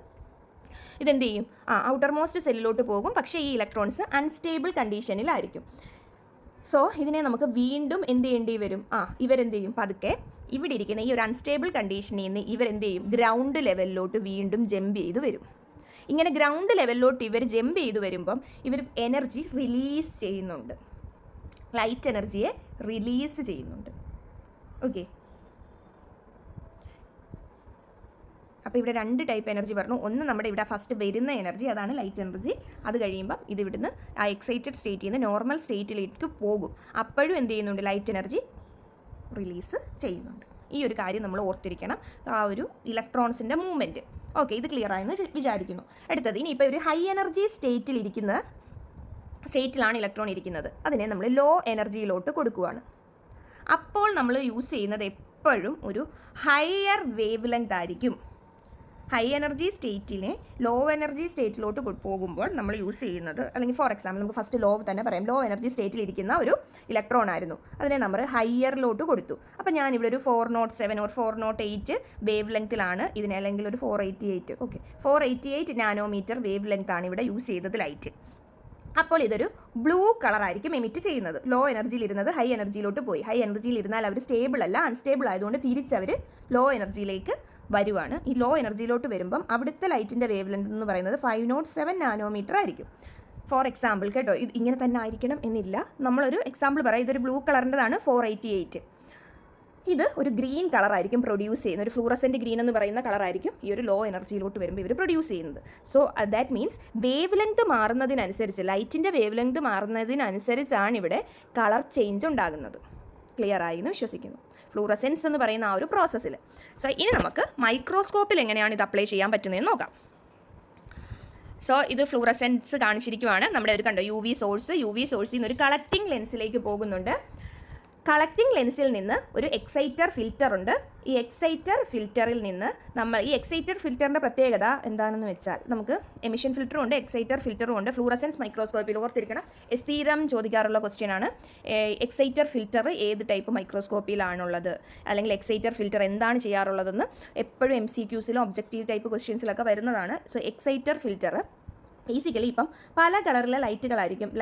ഇതെന്ത് ചെയ്യും, ഔട്ടർമോസ്റ്റ് സെല്ലിലോട്ട് പോകും, പക്ഷേ ഈ ഇലക്ട്രോൺസ് അൺസ്റ്റേബിൾ കണ്ടീഷനിലായിരിക്കും. സോ ഇതിനെ നമുക്ക് വീണ്ടും എന്ത് ചെയ്യേണ്ടി വരും, ഇവരെന്ത് ചെയ്യും, പതുക്കെ ഇവിടെ ഇരിക്കുന്ന ഈ ഒരു അൺസ്റ്റേബിൾ കണ്ടീഷനിൽ നിന്ന് ഇവരെന്ത് ചെയ്യും, ഗ്രൗണ്ട് ലെവലിലോട്ട് വീണ്ടും ജമ്പ് ചെയ്ത് വരും. ഇങ്ങനെ ഗ്രൗണ്ട് ലെവലിലോട്ട് ഇവർ ജമ്പ് ചെയ്ത് വരുമ്പം ഇവർ എനർജി റിലീസ് ചെയ്യുന്നുണ്ട്, ലൈറ്റ് എനർജിയെ റിലീസ് ചെയ്യുന്നുണ്ട്. ഓക്കെ, അപ്പോൾ ഇവിടെ രണ്ട് ടൈപ്പ് എനർജി പറഞ്ഞു. ഒന്ന് നമ്മുടെ ഇവിടെ ഫസ്റ്റ് വരുന്ന എനർജി, അതാണ് ലൈറ്റ് എനർജി. അത് കഴിയുമ്പം ഇത് ഇവിടുന്ന് ആ എക്സൈറ്റഡ് സ്റ്റേറ്റിൽ നിന്ന് നോർമൽ സ്റ്റേറ്റിലേക്ക് പോകും. അപ്പോഴും എന്ത് ചെയ്യുന്നുണ്ട്, ലൈറ്റ് എനർജി റിലീസ് ചെയ്യുന്നുണ്ട്. ഈ ഒരു കാര്യം നമ്മൾ ഓർത്തിരിക്കണം, ആ ഒരു ഇലക്ട്രോൺസിൻ്റെ മൂവ്മെൻറ്റ്. ഓക്കെ, ഇത് ക്ലിയർ ആയെന്ന് വിചാരിക്കുന്നു. അടുത്തത് ഇനിയിപ്പോൾ ഒരു ഹൈ എനർജി സ്റ്റേറ്റിലിരിക്കുന്ന സ്റ്റേറ്റിലാണ് ഇലക്ട്രോൺ ഇരിക്കുന്നത്. അതിനെ നമ്മൾ ലോ എനർജിയിലോട്ട് കൊടുക്കുകയാണ്. അപ്പോൾ നമ്മൾ യൂസ് ചെയ്യുന്നത് എപ്പോഴും ഒരു ഹയർ വേവ് ലെങ്ത് ആയിരിക്കും. ഹൈ എനർജി സ്റ്റേറ്റിനെ ലോ എനർജി സ്റ്റേറ്റിലോട്ട് പോകുമ്പോൾ നമ്മൾ യൂസ് ചെയ്യുന്നത്, അല്ലെങ്കിൽ ഫോർ എക്സാമ്പിൾ നമുക്ക് ഫസ്റ്റ് ലോ തന്നെ പറയാം. ലോ എനർജി സ്റ്റേറ്റിൽ ഇരിക്കുന്ന ഒരു ഇലക്ട്രോൺ ആയിരുന്നു, അതിനെ നമ്മൾ ഹയറിലോട്ട് കൊടുത്തു. അപ്പോൾ ഞാനിവിടെ ഒരു 407 or 408 വേവ് ലെങ്ത്തിലാണ് ഇതിനെ, അല്ലെങ്കിൽ ഒരു 488, ഓക്കെ 488 നാനോമീറ്റർ വേവ് ലെങ്ത് ആണ് ഇവിടെ യൂസ് ചെയ്തത് ലൈറ്റ്. അപ്പോൾ ഇതൊരു ബ്ലൂ കളറായിരിക്കും എമിറ്റ് ചെയ്യുന്നത്. ലോ എനർജിയിൽ ഇരുന്നത് ഹൈ എനർജിയിലോട്ട് പോയി. ഹൈ എനർജിയിൽ ഇരുന്നാൽ അവർ സ്റ്റേബിൾ അല്ല, അൺസ്റ്റേബിൾ ആയതുകൊണ്ട് തിരിച്ചവർ ലോ എനർജിയിലേക്ക് വരുവാണ്. ഈ ലോ എനർജിയിലോട്ട് വരുമ്പം അവിടുത്തെ ലൈറ്റിൻ്റെ വേവ് ലെങ്ത് എന്ന് പറയുന്നത് 507 നാനോമീറ്റർ ആയിരിക്കും. ഫോർ എക്സാമ്പിൾ കേട്ടോ, ഇത് ഇങ്ങനെ തന്നെ ആയിരിക്കണം എന്നില്ല. നമ്മളൊരു എക്സാമ്പിൾ പറയാം. ഇതൊരു ബ്ലൂ കളറിൻ്റെതാണ് 488. ഇത് ഒരു ഗ്രീൻ കളറായിരിക്കും പ്രൊഡ്യൂസ് ചെയ്യുന്നത്. ഒരു ഫ്ലൂറസെൻറ്റ് ഗ്രീൻ എന്ന് പറയുന്ന കളറായിരിക്കും ഈ ഒരു ലോ എനർജിയിലോട്ട് വരുമ്പോൾ ഇവർ പ്രൊഡ്യൂസ് ചെയ്യുന്നത്. So that means wave length മാറുന്നതിനനുസരിച്ച്, ലൈറ്റിൻ്റെ വേവ് ലെങ്ത് മാറുന്നതിനനുസരിച്ചാണ് ഇവിടെ കളർ ചേഞ്ച് ഉണ്ടാകുന്നത്. ക്ലിയർ ആയി എന്ന് വിശ്വസിക്കുന്നു. ഫ്ലൂറസെൻസ് എന്ന് പറയുന്ന ആ ഒരു പ്രോസസ്സിൽ. സോ ഇനി നമുക്ക് മൈക്രോസ്കോപ്പിൽ എങ്ങനെയാണ് ഇത് അപ്ലൈ ചെയ്യാൻ പറ്റുന്നതെന്ന് നോക്കാം. സോ ഇത് ഫ്ലൂറസെൻസ് കാണിച്ചിരിക്കുവാണ്. നമ്മുടെ ഒരു കണ്ടോ യു വി സോഴ്സിൽ നിന്ന് ഒരു കളക്റ്റിംഗ് ലെൻസിലേക്ക് പോകുന്നുണ്ട്. കളക്റ്റിംഗ് ലെൻസിൽ നിന്ന് ഒരു എക്സൈറ്റർ ഫിൽറ്റർ ഉണ്ട്. ഈ എക്സൈറ്റർ ഫിൽറ്ററിൽ നിന്ന് ഈ എക്സൈറ്റർ ഫിൽറ്ററിൻ്റെ പ്രത്യേകത എന്താണെന്ന് വെച്ചാൽ, നമുക്ക് എമിഷൻ ഫിൽറ്ററും ഉണ്ട്, എക്സൈറ്റർ ഫിൽറ്ററും ഉണ്ട്. ഫ്ലൂറസെൻസ് മൈക്രോസ്കോപ്പിൽ ഓർത്തിരിക്കണം, സ്ഥിരം ചോദിക്കാറുള്ള ക്വസ്റ്റ്യൻ ആണ്. എക്സൈറ്റർ ഫിൽറ്റർ ഏത് ടൈപ്പ് മൈക്രോസ്കോപ്പിലാണുള്ളത്, അല്ലെങ്കിൽ എക്സൈറ്റർ ഫിൽറ്റർ എന്താണ് ചെയ്യാറുള്ളതെന്ന് എപ്പോഴും MCQസിലും ഒബ്ജക്റ്റീവ് ടൈപ്പ് ക്വസ്റ്റ്യൻസിലൊക്കെ വരുന്നതാണ്. സോ എക്സൈറ്റർ ഫിൽറ്റർ ബേസിക്കലി ഇപ്പം പല കളറിലെ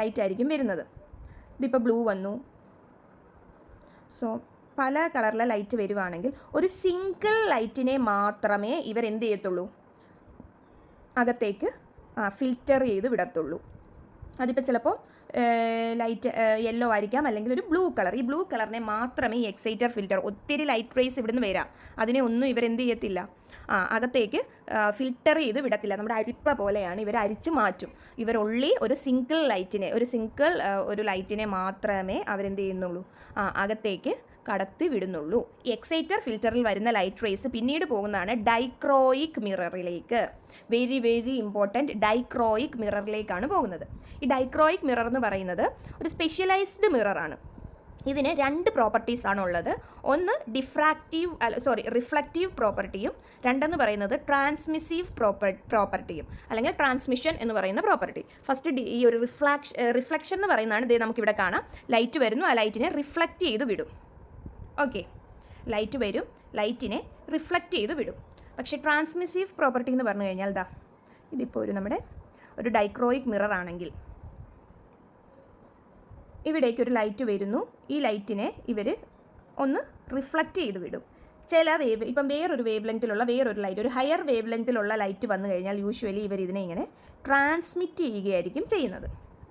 ലൈറ്റായിരിക്കും വരുന്നത്. ഇതിപ്പോൾ ബ്ലൂ വന്നു. സോ പല കളറിലെ ലൈറ്റ് വരുവാണെങ്കിൽ ഒരു സിംഗിൾ ലൈറ്റിനെ മാത്രമേ ഇവരെന്ത് ചെയ്യത്തുള്ളൂ, അകത്തേക്ക് ഫിൽറ്റർ ചെയ്ത് വിടത്തുള്ളൂ. അതിപ്പോൾ ചിലപ്പോൾ ലൈറ്റ് യെല്ലോ ആയിരിക്കാം, അല്ലെങ്കിൽ ഒരു ബ്ലൂ കളർ. ഈ ബ്ലൂ കളറിനെ മാത്രമേ ഈ എക്സൈറ്റർ ഫിൽറ്റർ, ഒത്തിരി ലൈറ്റ് റേസ് ഇവിടുന്ന് വരാം, അതിനെ ഒന്നും ഇവരെന്ത് ചെയ്യത്തില്ല, അകത്തേക്ക് ഫിൽറ്റർ ചെയ്ത് വിടത്തില്ല. നമ്മുടെ അരിപ്പ പോലെയാണ്, ഇവർ അരിച്ച് മാറ്റും. ഇവർ ഒള്ളി ഒരു സിംഗിൾ ലൈറ്റിനെ മാത്രമേ അവരെന്ത് ചെയ്യുന്നുള്ളൂ, അകത്തേക്ക് കടത്തി വിടുന്നുള്ളൂ. ഈ എക്സൈറ്റർ ഫിൽറ്ററിൽ വരുന്ന ലൈറ്റ് റേസ് പിന്നീട് പോകുന്നതാണ് ഡൈക്രോയിക് മിററിലേക്ക്. വെരി വെരി ഇമ്പോർട്ടൻറ്റ്, ഡൈക്രോയിക് മിററിലേക്കാണ് പോകുന്നത്. ഈ ഡൈക്രോയിക് മിറർ എന്ന് പറയുന്നത് ഒരു സ്പെഷ്യലൈസ്ഡ് മിററാണ്. ഇതിന് 2 പ്രോപ്പർട്ടീസ് ആണുള്ളത്. ഒന്ന് റിഫ്ലക്റ്റീവ് പ്രോപ്പർട്ടിയും, രണ്ടെന്ന് പറയുന്നത് ട്രാൻസ്മിസീവ് പ്രോപ്പർട്ടിയും, അല്ലെങ്കിൽ ട്രാൻസ്മിഷൻ എന്ന് പറയുന്ന പ്രോപ്പർട്ടി. ഫസ്റ്റ് ഈ ഒരു റിഫ്ലക്ഷൻ എന്ന് പറയുന്നതാണ്. ഇത് നമുക്കിവിടെ കാണാം, ലൈറ്റ് വരുന്നു, ആ ലൈറ്റിനെ റിഫ്ലക്റ്റ് ചെയ്ത് വിടും. ഓക്കെ, ലൈറ്റ് വരും, ലൈറ്റിനെ റിഫ്ലക്റ്റ് ചെയ്ത് വിടും. പക്ഷേ ട്രാൻസ്മിസീവ് പ്രോപ്പർട്ടി എന്ന് പറഞ്ഞു കഴിഞ്ഞാൽ ഇതിപ്പോൾ നമ്മുടെ ഒരു ഡൈക്രോയിക് മിറർ ആണെങ്കിൽ, ഇവിടേക്ക് ഒരു ലൈറ്റ് വരുന്നു, ഈ ലൈറ്റിനെ ഇവർ ഒന്ന് റിഫ്ലക്റ്റ് ചെയ്ത് വിടും. ചില വേവ്, ഇപ്പം വേറൊരു വേവ് ലെങ്ത്തിലുള്ള വേറൊരു ലൈറ്റ്, ഒരു ഹയർ വേവ് ലെങ്ത്തിലുള്ള ലൈറ്റ് വന്നു കഴിഞ്ഞാൽ യൂഷ്വലി ഇവർ ഇതിനെ ഇങ്ങനെ ട്രാൻസ്മിറ്റ് ചെയ്യുകയായിരിക്കും ചെയ്യുന്നത്.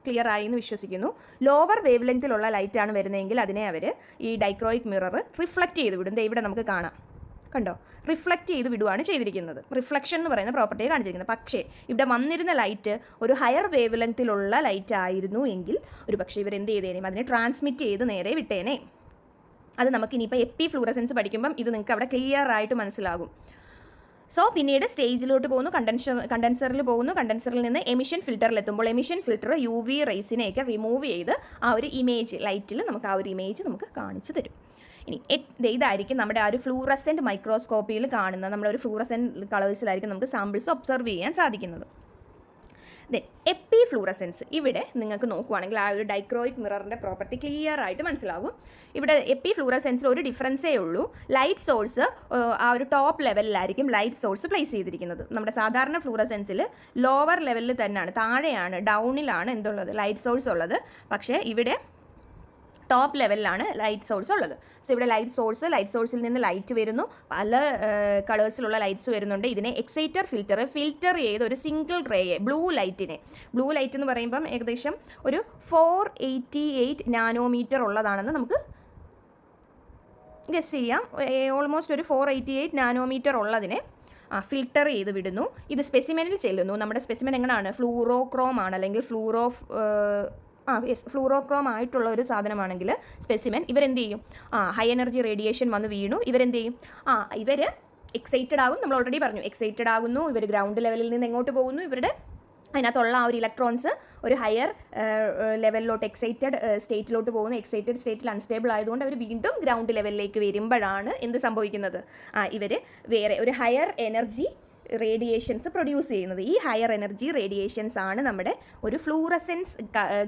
ക്ലിയർ ആയി എന്ന് വിശ്വസിക്കുന്നു. ലോവർ വേവ് ലെങ്ത്തിലുള്ള ലൈറ്റാണ് വരുന്നതെങ്കിൽ അതിനെ അവർ ഈ ഡൈക്രോയിക് മിറർ റിഫ്ലക്റ്റ് ചെയ്ത് വിടും. ഇവിടെ നമുക്ക് കാണാം, കണ്ടോ, റിഫ്ലക്റ്റ് ചെയ്ത് വിടുകയാണ് ചെയ്തിരിക്കുന്നത്. റിഫ്ലക്ഷൻ എന്ന് പറയുന്ന പ്രോപ്പർട്ടിയെ കാണിച്ചിരിക്കുന്നത്. പക്ഷേ ഇവിടെ വന്നിരുന്ന ലൈറ്റ് ഒരു ഹയർ വേവ് ലെങ്ത്തിലുള്ള ലൈറ്റ് ആയിരുന്നു എങ്കിൽ ഒരു പക്ഷേ ഇവരെന്ത് ചെയ്തേനേയും, അതിനെ ട്രാൻസ്മിറ്റ് ചെയ്ത് നേരെ വിട്ടേനെ. അത് നമുക്കിനിയിപ്പോൾ എപ്പി ഫ്ലൂറസെൻസ് പഠിക്കുമ്പം ഇത് നിങ്ങൾക്ക് അവിടെ ക്ലിയർ ആയിട്ട് മനസ്സിലാകും. സോ പിന്നീട് സ്റ്റേജിലോട്ട് പോകുന്നു, കണ്ടൻസറിൽ പോകുന്നു. കണ്ടൻസറിൽ നിന്ന് എമിഷൻ ഫിൽറ്ററിലെത്തുമ്പോൾ എമിഷൻ ഫിൽറ്റർ UV റേസിനെയൊക്കെ റിമൂവ് ചെയ്ത് ആ ഒരു ഇമേജ് ലൈറ്റിൽ നമുക്ക് ആ ഒരു ഇമേജ് നമുക്ക് കാണിച്ചു തരും. ഇനി ഇതായിരിക്കും നമ്മുടെ ആ ഒരു ഫ്ലൂറസെൻറ്റ് മൈക്രോസ്കോപ്പിയിൽ കാണുന്ന നമ്മളൊരു ഫ്ലൂറസെൻറ്റ് കളേഴ്സിലായിരിക്കും നമുക്ക് സാമ്പിൾസ് ഒബ്സർവ് ചെയ്യാൻ സാധിക്കുന്നത്. എപ്പി ഫ്ലൂറസെൻസ് ഇവിടെ നിങ്ങൾക്ക് നോക്കുവാണെങ്കിൽ ആ ഒരു ഡൈക്രോയിക് മിററിൻ്റെ പ്രോപ്പർട്ടി ക്ലിയർ ആയിട്ട് മനസ്സിലാകും. ഇവിടെ എപ്പി ഫ്ലൂറസെൻസിൽ ഒരു ഡിഫറൻസേ ഉള്ളൂ. ലൈറ്റ് സോഴ്സ് ആ ഒരു ടോപ്പ് ലെവലിലായിരിക്കും ലൈറ്റ് സോഴ്സ് പ്ലേസ് ചെയ്തിരിക്കുന്നത്. നമ്മുടെ സാധാരണ ഫ്ലൂറസെൻസിൽ ലോവർ ലെവലിൽ തന്നെയാണ്, താഴെയാണ്, ഡൗണിലാണ് എന്തുള്ളത്, ലൈറ്റ് സോഴ്സ് ഉള്ളത്. പക്ഷേ ഇവിടെ ടോപ്പ് ലെവലിലാണ് ലൈറ്റ് സോഴ്സ് ഉള്ളത്. സോ ഇവിടെ ലൈറ്റ് സോഴ്സിൽ നിന്ന് ലൈറ്റ് വരുന്നു, പല കളേഴ്സിലുള്ള ലൈറ്റ്സ് വരുന്നുണ്ട്. ഇതിനെ എക്സൈറ്റർ ഫിൽറ്റർ ചെയ്ത് ഒരു സിംഗിൾ റേയെ, ബ്ലൂ ലൈറ്റ് എന്ന് പറയുമ്പം ഏകദേശം ഒരു 488 നാനോമീറ്റർ ഉള്ളതാണെന്ന് നമുക്ക് ഗസ് ചെയ്യാം. ഓൾമോസ്റ്റ് ഒരു 488 നാനോമീറ്റർ ഉള്ളതിനെ ഫിൽറ്റർ ചെയ്ത് വിടുന്നു. ഇത് സ്പെസിമെനിൽ ചെല്ലുന്നു. നമ്മുടെ സ്പെസിമെൻ എങ്ങനെയാണ്, ഫ്ലൂറോക്രോം ആണ്, അല്ലെങ്കിൽ ഫ്ലൂറോക്രോം ആയിട്ടുള്ള ഒരു സാധനമാണെങ്കിൽ സ്പെസിമെൻ ഇവരെന്ത് ചെയ്യും, ഹൈ എനർജി റേഡിയേഷൻ വന്ന് വീണു, ഇവരെന്ത് ചെയ്യും, ഇവർ എക്സൈറ്റഡ് ആകും. നമ്മൾ ഓൾറെഡി പറഞ്ഞു, എക്സൈറ്റഡ് ആകുന്നു. ഇവർ ഗ്രൗണ്ട് ലെവലിൽ നിന്ന് എങ്ങോട്ട് പോകുന്നു, ഇവരുടെ അതിനകത്തുള്ള ആ ഒരു ഇലക്ട്രോൺസ് ഒരു ഹയർ ലെവലിലോട്ട് എക്സൈറ്റഡ് സ്റ്റേറ്റിലോട്ട് പോകുന്നു. എക്സൈറ്റഡ് സ്റ്റേറ്റിൽ അൺസ്റ്റേബിൾ ആയതുകൊണ്ട് അവർ വീണ്ടും ഗ്രൗണ്ട് ലെവലിലേക്ക് വരുമ്പോഴാണ് എന്ത് സംഭവിക്കുന്നത്? ഇവർ വേറെ ഒരു ഹയർ എനർജി റേഡിയേഷൻസ് പ്രൊഡ്യൂസ് ചെയ്യുന്നത്. ഈ ഹയർ എനർജി റേഡിയേഷൻസ് ആണ് നമ്മുടെ ഒരു ഫ്ലൂറസെൻസ്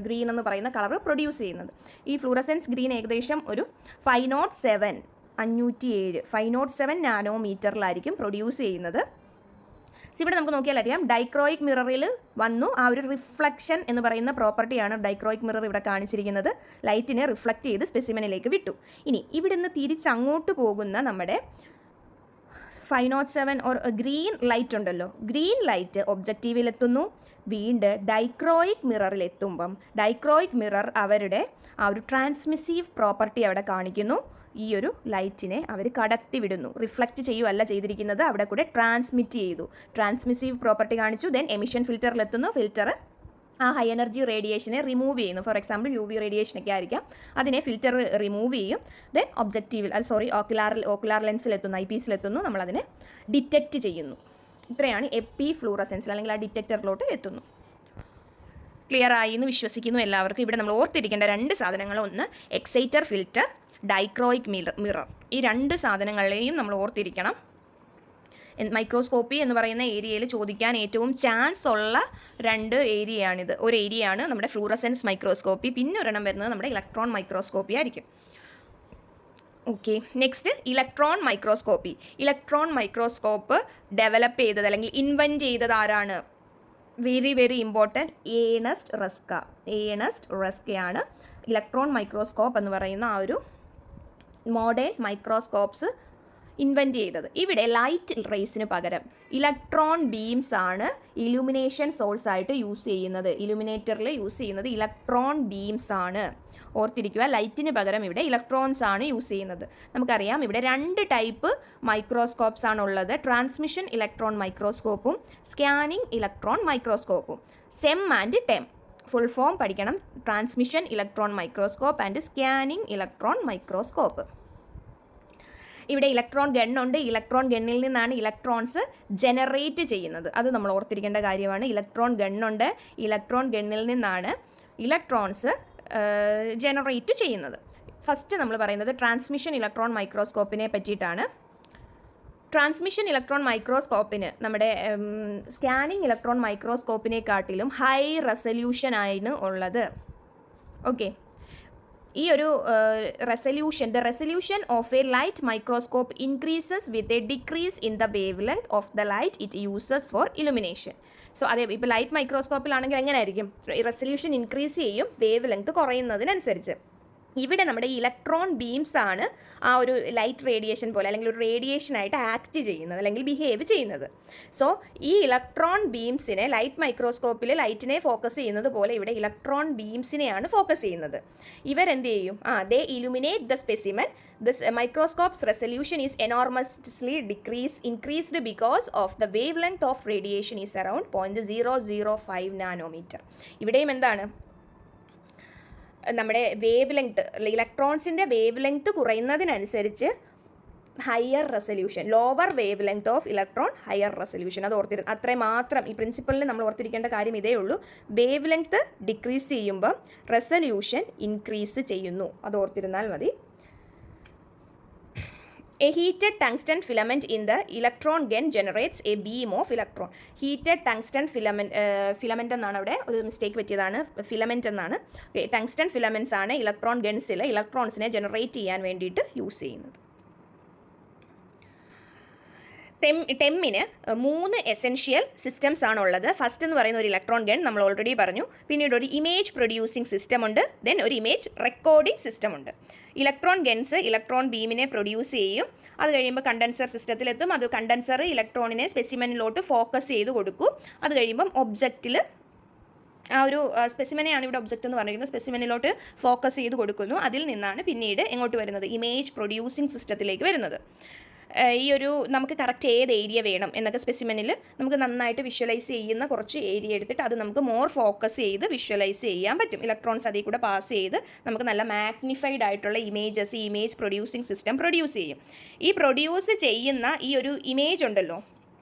ഗ്രീൻ എന്ന് പറയുന്ന കളർ പ്രൊഡ്യൂസ് ചെയ്യുന്നത്. ഈ ഫ്ലൂറസെൻസ് ഗ്രീൻ ഏകദേശം ഒരു 507 നാനോമീറ്ററിലായിരിക്കും പ്രൊഡ്യൂസ് ചെയ്യുന്നത്. ഇവിടെ നമുക്ക് നോക്കിയാൽ അറിയാം, ഡൈക്രോയിക് മിററിൽ വന്നു. ആ ഒരു റിഫ്ലക്ഷൻ എന്ന് പറയുന്ന പ്രോപ്പർട്ടിയാണ് ഡൈക്രോയിക് മിറർ ഇവിടെ കാണിച്ചിരിക്കുന്നത്. ലൈറ്റിനെ റിഫ്ലക്റ്റ് ചെയ്ത് സ്പെസിമെനിലേക്ക് വിട്ടു. ഇനി ഇവിടുന്ന് തിരിച്ചങ്ങോട്ട് പോകുന്ന നമ്മുടെ 507 ഓർ ഗ്രീൻ ലൈറ്റ് ഉണ്ടല്ലോ, ഗ്രീൻ ലൈറ്റ് ഒബ്ജക്റ്റീവിലെത്തുന്നു. വീണ്ടും ഡൈക്രോയിക് മിററിലെത്തുമ്പം ഡൈക്രോയിക് മിറർ അവരുടെ ആ ഒരു ട്രാൻസ്മിസീവ് പ്രോപ്പർട്ടി അവിടെ കാണിക്കുന്നു. ഈ ഒരു ലൈറ്റിനെ അവർ കടത്തിവിടുന്നു. റിഫ്ലക്റ്റ് ചെയ്യുകയല്ല ചെയ്തിരിക്കുന്നത്, അവിടെ കൂടെ ട്രാൻസ്മിറ്റ് ചെയ്തു. ട്രാൻസ്മിസീവ് പ്രോപ്പർട്ടി കാണിച്ചു. ദെൻ എമിഷൻ ഫിൽറ്ററിലെത്തുന്നു. ഫിൽറ്റർ ആ ഹൈ എനർജി റേഡിയേഷനെ റിമൂവ് ചെയ്യുന്നു. ഫോർ എക്സാമ്പിൾ UV റേഡിയേഷനൊക്കെ ആയിരിക്കാം, അതിനെ ഫിൽറ്റർ റിമൂവ് ചെയ്യും. ദെൻ ഒബ്ജക്റ്റീവിൽ ഓക്കുലാർ ലെൻസിലെത്തുന്നു, ഐപീസിലെത്തുന്നു. നമ്മളതിനെ ഡിറ്റക്റ്റ് ചെയ്യുന്നു. ഇത്രയാണ് എപ്പി ഫ്ലൂറസെൻസിൽ, അല്ലെങ്കിൽ ആ ഡിറ്റക്ടറിലോട്ട് എത്തുന്നു. ക്ലിയർ ആയി എന്ന് വിശ്വസിക്കുന്നു എല്ലാവർക്കും. ഇവിടെ നമ്മൾ ഓർത്തിരിക്കേണ്ട 2 സാധനങ്ങൾ, ഒന്ന് എക്സൈറ്റർ ഫിൽറ്റർ, ഡൈക്രോയിക് മിറർ. ഈ 2 സാധനങ്ങളെയും നമ്മൾ ഓർത്തിരിക്കണം. മൈക്രോസ്കോപ്പി എന്ന് പറയുന്ന ഏരിയയിൽ ചോദിക്കാൻ ഏറ്റവും ചാൻസ് ഉള്ള 2 ഏരിയയാണിത്. ഒരു ഏരിയയാണ് നമ്മുടെ ഫ്ലൂറസെൻസ് മൈക്രോസ്കോപ്പി, പിന്നെ ഒരെണ്ണം വരുന്നത് നമ്മുടെ ഇലക്ട്രോൺ മൈക്രോസ്കോപ്പി ആയിരിക്കും. Okay, next electron microscopy. Electron microscope develop ചെയ്തത് അല്ലെങ്കിൽ ഇൻവെൻറ്റ് ചെയ്തത് ആരാണ്? വെരി വെരി ഇമ്പോർട്ടൻറ്റ്, ഏണസ്റ്റ് റസ്കയാണ് ഇലക്ട്രോൺ മൈക്രോസ്കോപ്പ് എന്ന് പറയുന്ന ആ ഒരു മോഡേൺ മൈക്രോസ്കോപ്സ് ഇൻവെൻറ്റ് ചെയ്തത്. ഇവിടെ ലൈറ്റ് റേസിന് പകരം ഇലക്ട്രോൺ ബീംസ് ആണ് ഇലുമിനേഷൻ സോഴ്സ് ആയിട്ട് യൂസ് ചെയ്യുന്നത്. ഇലുമിനേറ്ററിൽ യൂസ് ചെയ്യുന്നത് ഇലക്ട്രോൺ ബീംസ് ആണ്. ഓർത്തിരിക്കുക, ലൈറ്റിന് പകരം ഇവിടെ ഇലക്ട്രോൺസ് ആണ് യൂസ് ചെയ്യുന്നത്. നമുക്കറിയാം ഇവിടെ 2 ടൈപ്പ് മൈക്രോസ്കോപ്സ് ആണുള്ളത്. ട്രാൻസ്മിഷൻ ഇലക്ട്രോൺ മൈക്രോസ്കോപ്പും സ്കാനിങ് ഇലക്ട്രോൺ മൈക്രോസ്കോപ്പും. SEM and TEM full form പഠിക്കണം. Transmission electron microscope and scanning electron microscope. ഇവിടെ ഇലക്ട്രോൺ ഗണ്ണുണ്ട്. ഇലക്ട്രോൺ ഗണ്ണിൽ നിന്നാണ് ഇലക്ട്രോൺസ് ജനറേറ്റ് ചെയ്യുന്നത്. അത് നമ്മൾ ഓർത്തിരിക്കേണ്ട കാര്യമാണ്. ഇലക്ട്രോൺ ഗണ്ണുണ്ട്. ഇലക്ട്രോൺ ഗണ്ണിൽ നിന്നാണ് ഇലക്ട്രോൺസ് ജനറേറ്റ് ചെയ്യുന്നത്. ഫസ്റ്റ് നമ്മൾ പറയുന്നത് ട്രാൻസ്മിഷൻ ഇലക്ട്രോൺ മൈക്രോസ്കോപ്പിനെ പറ്റിയിട്ടാണ്. ട്രാൻസ്മിഷൻ ഇലക്ട്രോൺ മൈക്രോസ്കോപ്പിന് നമ്മുടെ സ്കാനിങ് ഇലക്ട്രോൺ മൈക്രോസ്കോപ്പിനെക്കാട്ടിലും ഹൈ റെസല്യൂഷൻ ആണ് ഉള്ളത്. ഓക്കെ, ഈ ഒരു the resolution of a light microscope increases with a decrease in the wave length of the light it uses for illumination. So അതേ ഇപ്പോൾ ലൈറ്റ് മൈക്രോസ്കോപ്പിലാണെങ്കിൽ എങ്ങനെ ആയിരിക്കും? റെസല്യൂഷൻ ഇൻക്രീസ് ചെയ്യും വേവ് ലെങ്ത് കുറയുന്നതിനനുസരിച്ച്. ഇവിടെ നമ്മുടെ ഇലക്ട്രോൺ ബീംസ് ആണ് ആ ഒരു ലൈറ്റ് റേഡിയേഷൻ പോലെ അല്ലെങ്കിൽ ഒരു റേഡിയേഷനായിട്ട് ആക്ട് ചെയ്യുന്നത് അല്ലെങ്കിൽ ബിഹേവ് ചെയ്യുന്നത്. സോ ഈ ഇലക്ട്രോൺ ബീംസിനെ ലൈറ്റ് മൈക്രോസ്കോപ്പിൽ ലൈറ്റിനെ ഫോക്കസ് ചെയ്യുന്നത് പോലെ ഇവിടെ ഇലക്ട്രോൺ ബീംസിനെയാണ് ഫോക്കസ് ചെയ്യുന്നത്. ഇവരെന്ത് ചെയ്യും? They illuminate the specimen. This microscope's resolution is enormously increased because of the wavelength of radiation is around 0.005 nanometre. ഇവിടെയും എന്താണ്? നമ്മുടെ വേവ് ലെങ്ത്, ഇലക്ട്രോൺസിൻ്റെ വേവ് ലെങ്ത് കുറയുന്നതിനനുസരിച്ച് higher resolution, lower wave length of electron, higher resolution. അത് ഓർത്തിരുന്നു. അത്രയും മാത്രം ഈ പ്രിൻസിപ്പളിൽ നമ്മൾ ഓർത്തിരിക്കേണ്ട കാര്യം ഇതേ ഉള്ളൂ. വേവ് ലെങ്ത് ഡിക്രീസ് ചെയ്യുമ്പോൾ റെസല്യൂഷൻ ഇൻക്രീസ് ചെയ്യുന്നു. അത് ഓർത്തിരുന്നാൽ മതി. A heated tungsten filament in the electron gun generates a beam of electron. Heated tungsten filament എന്നാണ് അവിടെ ഒരു മിസ്റ്റേക്ക് പറ്റിയതാണ്, ഫിലമെൻറ്റ് എന്നാണ്. ടങ്സ്റ്റൺ ഫിലമെൻറ്റ്സ് ആണ് ഇലക്ട്രോൺ ഗൺസിൽ ഇലക്ട്രോൺസിനെ ജനറേറ്റ് ചെയ്യാൻ വേണ്ടിയിട്ട് യൂസ് ചെയ്യുന്നത്. ടെമ്മിന് 3 എസെൻഷ്യൽ സിസ്റ്റംസ് ആണുള്ളത്. ഫസ്റ്റ് എന്ന് പറയുന്ന ഒരു ഇലക്ട്രോൺ ഗൺ നമ്മൾ ഓൾറെഡി പറഞ്ഞു. പിന്നീട് ഒരു ഇമേജ് പ്രൊഡ്യൂസിങ് സിസ്റ്റം ഉണ്ട്. ദെൻ ഒരു ഇമേജ് റെക്കോർഡിംഗ് സിസ്റ്റം ഉണ്ട്. ഇലക്ട്രോൺ ഗൺസ് ഇലക്ട്രോൺ ബീമിനെ പ്രൊഡ്യൂസ് ചെയ്യും. അത് കഴിയുമ്പോൾ കണ്ടൻസർ സിസ്റ്റത്തിലെത്തും. അത് കണ്ടൻസർ ഇലക്ട്രോണിനെ സ്പെസിമെനിലോട്ട് ഫോക്കസ് ചെയ്ത് കൊടുക്കും. അത് കഴിയുമ്പം ഒബ്ജക്റ്റിൽ ആ ഒരു സ്പെസിമെനെയാണ് ഇവിടെ ഒബ്ജക്റ്റ് എന്ന് പറഞ്ഞിരിക്കുന്നത്. സ്പെസിമെനിലോട്ട് ഫോക്കസ് ചെയ്ത് കൊടുക്കുന്നു. അതിൽ നിന്നാണ് പിന്നീട് എങ്ങോട്ട് വരുന്നത്? ഇമേജ് പ്രൊഡ്യൂസിങ് സിസ്റ്റത്തിലേക്ക് വരുന്നത്. ഈ ഒരു നമുക്ക് കറക്റ്റ് ഏത് ഏരിയ വേണം എന്നൊക്കെ സ്പെസിമെനിൽ നമുക്ക് നന്നായിട്ട് വിഷ്വലൈസ് ചെയ്യുന്ന കുറച്ച് ഏരിയ എടുത്തിട്ട് അത് നമുക്ക് മോർ ഫോക്കസ് ചെയ്ത് വിഷ്വലൈസ് ചെയ്യാൻ പറ്റും. ഇലക്ട്രോൺസ് അതിൽ കൂടെ പാസ് ചെയ്ത് നമുക്ക് നല്ല മാഗ്നിഫൈഡ് ആയിട്ടുള്ള ഇമേജസ്, ഈ ഇമേജ് പ്രൊഡ്യൂസിങ് സിസ്റ്റം പ്രൊഡ്യൂസ് ചെയ്യും. ഈ പ്രൊഡ്യൂസ് ചെയ്യുന്ന ഈ ഒരു ഇമേജ് ഉണ്ടല്ലോ,